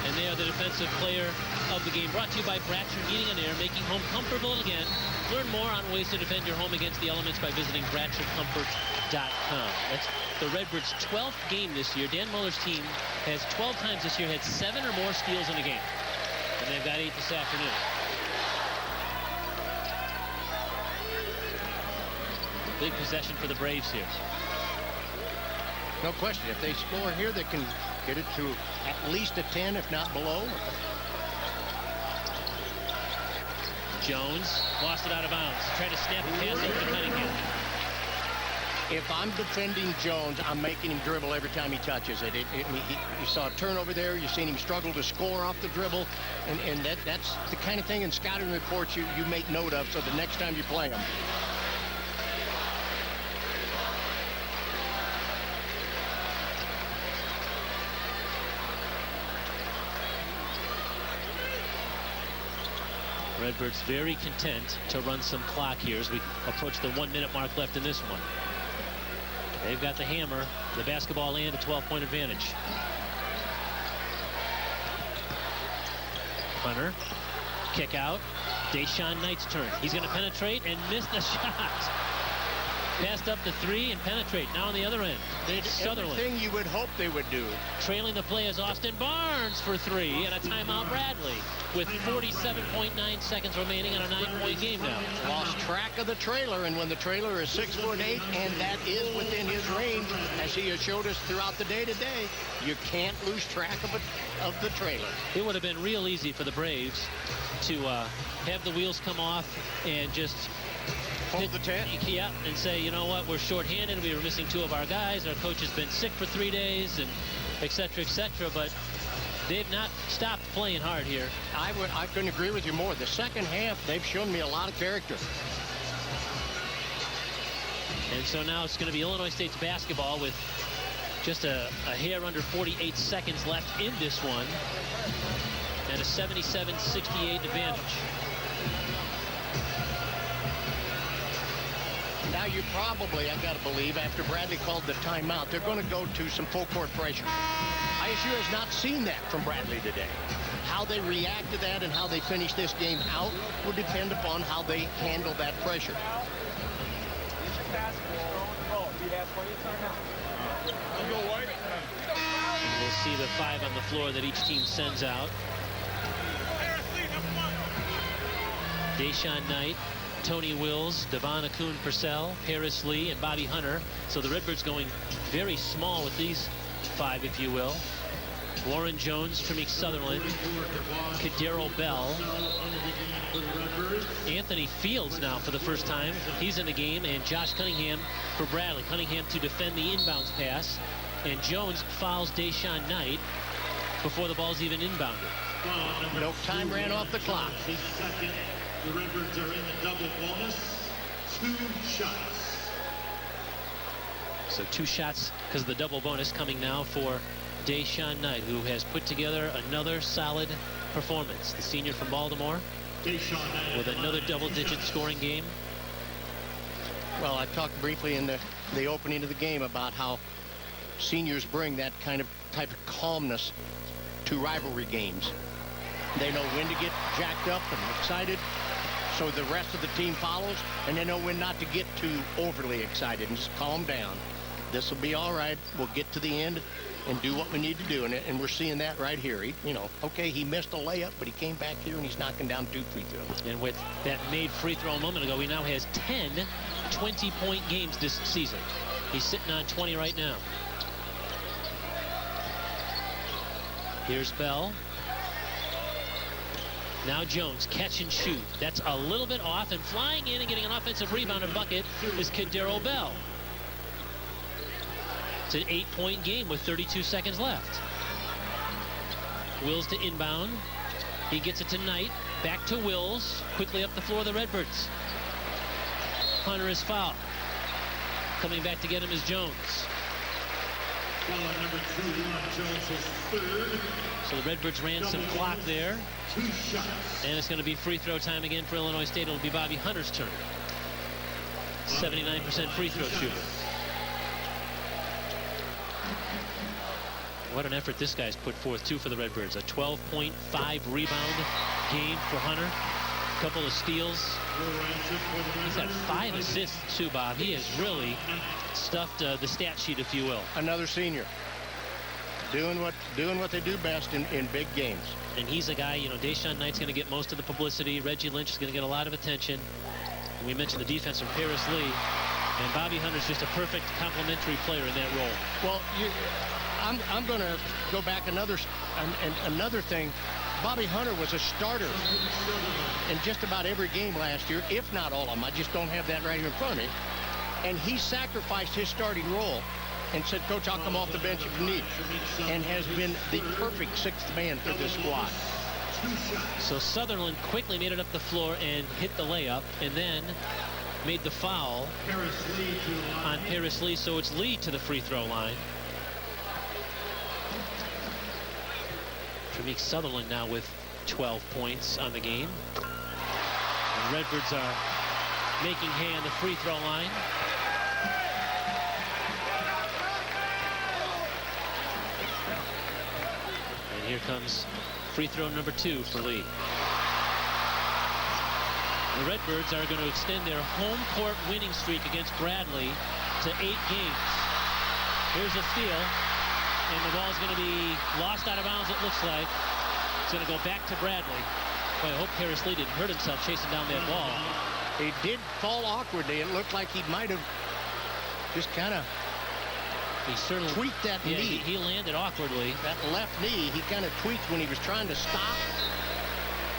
and they are the defensive player of the game. Brought to you by Bratcher Heating and Air, making home comfortable again. Learn more on ways to defend your home against the elements by visiting BratcherComfort.com. That's the Redbirds' 12th game this year. Dan Muller's team has 12 times this year had 7 or more steals in a game, and they've got 8 this afternoon. Big possession for the Braves here. No question. If they score here, they can get it to at least a 10, if not below. Jones lost it out of bounds. Tried to snap a pass over to Cunningham. If I'm defending Jones, I'm making him dribble every time he touches it. You saw a turnover there. You've seen him struggle to score off the dribble. And that's the kind of thing in scouting reports you make note of, so the next time you play him. Redbirds very content to run some clock here as we approach the 1-minute mark left in this one. They've got the hammer, the basketball, and a 12-point advantage. Hunter, kick out. Deshaun Knight's turn. He's going to penetrate and miss the shot. Passed up the 3 and penetrate. Now on the other end, Sutherland. Everything you would hope they would do. Trailing the play is Austin Barnes for 3 and a timeout Bradley with 47.9 seconds remaining on a 9-point game now. Lost track of the trailer, and when the trailer is 6'8", and that is within his range, as he has showed us throughout the day today, you can't lose track of the trailer. It would have been real easy for the Braves to have the wheels come off and just hold the tent. Yeah, and say, you know what, we're shorthanded. We were missing 2 of our guys. Our coach has been sick for 3 days, and et cetera, but they've not stopped playing hard here. I couldn't agree with you more. The second half, they've shown me a lot of character. And so now it's going to be Illinois State's basketball with just a hair under 48 seconds left in this one, and a 77-68 advantage. Now you probably, I got to believe, after Bradley called the timeout, they're going to go to some full court pressure. ISU has not seen that from Bradley today. How they react to that and how they finish this game out will depend upon how they handle that pressure. We'll see the 5 on the floor that each team sends out. Deshaun Knight, Tony Wills, Devon Akun-Purcell, Harris Lee, and Bobby Hunter. So the Redbirds going very small with these 5, if you will. Warren Jones, Tremeke Sutherland, Kadero Bell, Anthony Fields now for the first time. He's in the game, and Josh Cunningham for Bradley. Cunningham to defend the inbounds pass, and Jones fouls Deshaun Knight before the ball's even inbounded. No time ran off the clock. The Redbirds are in the double bonus. 2 shots. So 2 shots because of the double bonus coming now for Deshaun Knight, who has put together another solid performance. The senior from Baltimore with another double-digit scoring game. Well, I talked briefly in the opening of the game about how seniors bring that type of calmness to rivalry games. They know when to get jacked up and excited, so the rest of the team follows, and they know when not to get too overly excited and just calm down. This will be all right. We'll get to the end and do what we need to do, and we're seeing that right here. Okay, he missed a layup, but he came back here and he's knocking down 2 free throws. And with that made free throw a moment ago, he now has 10 20-point games this season. He's sitting on 20 right now. Here's Bell. Now Jones, catch and shoot. That's a little bit off, and flying in and getting an offensive rebound and bucket is Kadero Bell. It's an 8-point game with 32 seconds left. Wills to inbound. He gets it to Knight. Back to Wills. Quickly up the floor of the Redbirds. Hunter is fouled. Coming back to get him is Jones. Foul number 2 on Jones' 3rd. So the Redbirds ran some clock there. 2 shots. And it's going to be free throw time again for Illinois State. It'll be Bobby Hunter's turn. 79% free throw shooter. What an effort this guy's put forth, too, for the Redbirds. A 12.5 rebound game for Hunter. A couple of steals. He's got 5 assists, too, Bob. He has really stuffed the stat sheet, if you will. Another senior. Doing what they do best in big games. And he's a guy, Deshaun Knight's going to get most of the publicity. Reggie Lynch is going to get a lot of attention. And we mentioned the defense from Paris Lee. And Bobby Hunter's just a perfect complementary player in that role. Well, I'm going to go back another thing. Bobby Hunter was a starter in just about every game last year, if not all of them. I just don't have that right here in front of me. And he sacrificed his starting role and said, Coach, I'll come off the bench if you need, and has been the perfect sixth man for this squad. So Sutherland quickly made it up the floor and hit the layup, and then made the foul on Paris Lee, so it's Lee to the free throw line. Tremeke Sutherland now with 12 points on the game. The Redbirds are making hay on the free throw line. And here comes free throw number 2 for Lee. The Redbirds are going to extend their home court winning streak against Bradley to 8 games. Here's a steal, and the ball is going to be lost out of bounds, it looks like. It's going to go back to Bradley. Boy, I hope Paris Lee didn't hurt himself chasing down that ball. He did fall awkwardly. It looked like he might have just kind of tweaked that knee. He landed awkwardly. That left knee, he kind of tweaked when he was trying to stop.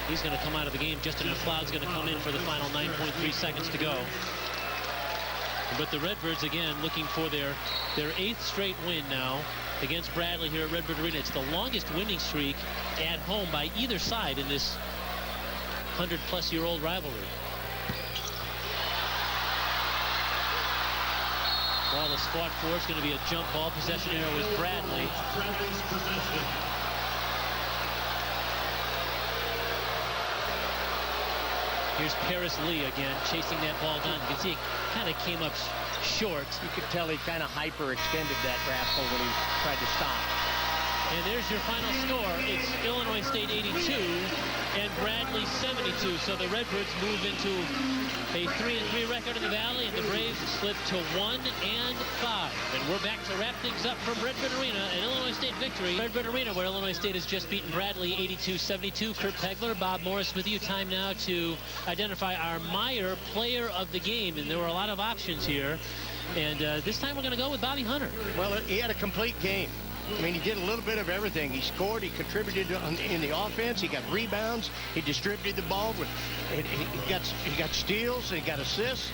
He's going to come out of the game. Justin McLeod's going to come in for the final 9.3 seconds to go. But the Redbirds, again, looking for their 8th straight win now against Bradley here at Redbird Arena. It's the longest winning streak at home by either side in this 100-plus-year-old rivalry. Ball is fought for. It's going to be a jump ball. Possession arrow is Bradley. Here's Paris Lee again, chasing that ball down. You can see it kind of came up short. You could tell he kind of hyper-extended that rascal when he tried to stop. And there's your final score. It's Illinois State 82 and Bradley 72. So the Redbirds move into a 3-3 record in the Valley, and the Braves slip to 1-5. And we're back to wrap things up from Redbird Arena, an Illinois State victory. Redbird Arena, where Illinois State has just beaten Bradley 82-72. Kurt Pegler, Bob Morris with you. Time now to identify our Meyer player of the game. And there were a lot of options here. And this time we're going to go with Bobby Hunter. Well, he had a complete game. I mean, he did a little bit of everything. He scored, he contributed in the offense, he got rebounds, he distributed the ball, he got steals, he got assists.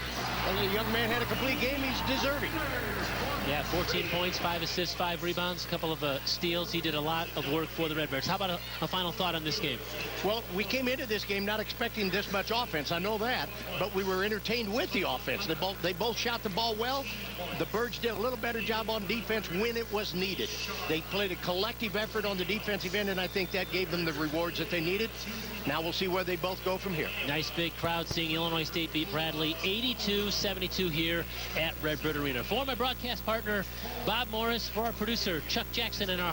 And the young man had a complete game. He's deserving. Yeah, 14 points, 5 assists, 5 rebounds, a couple of steals. He did a lot of work for the Redbirds. How about a final thought on this game? Well, we came into this game not expecting this much offense. I know that, but we were entertained with the offense. They both shot the ball well. The Birds did a little better job on defense when it was needed. They played a collective effort on the defensive end, and I think that gave them the rewards that they needed. Now we'll see where they both go from here. Nice big crowd seeing Illinois State beat Bradley 82-72 here at Redbird Arena. For my broadcast partner, Bob Morris, for our producer, Chuck Jackson, and our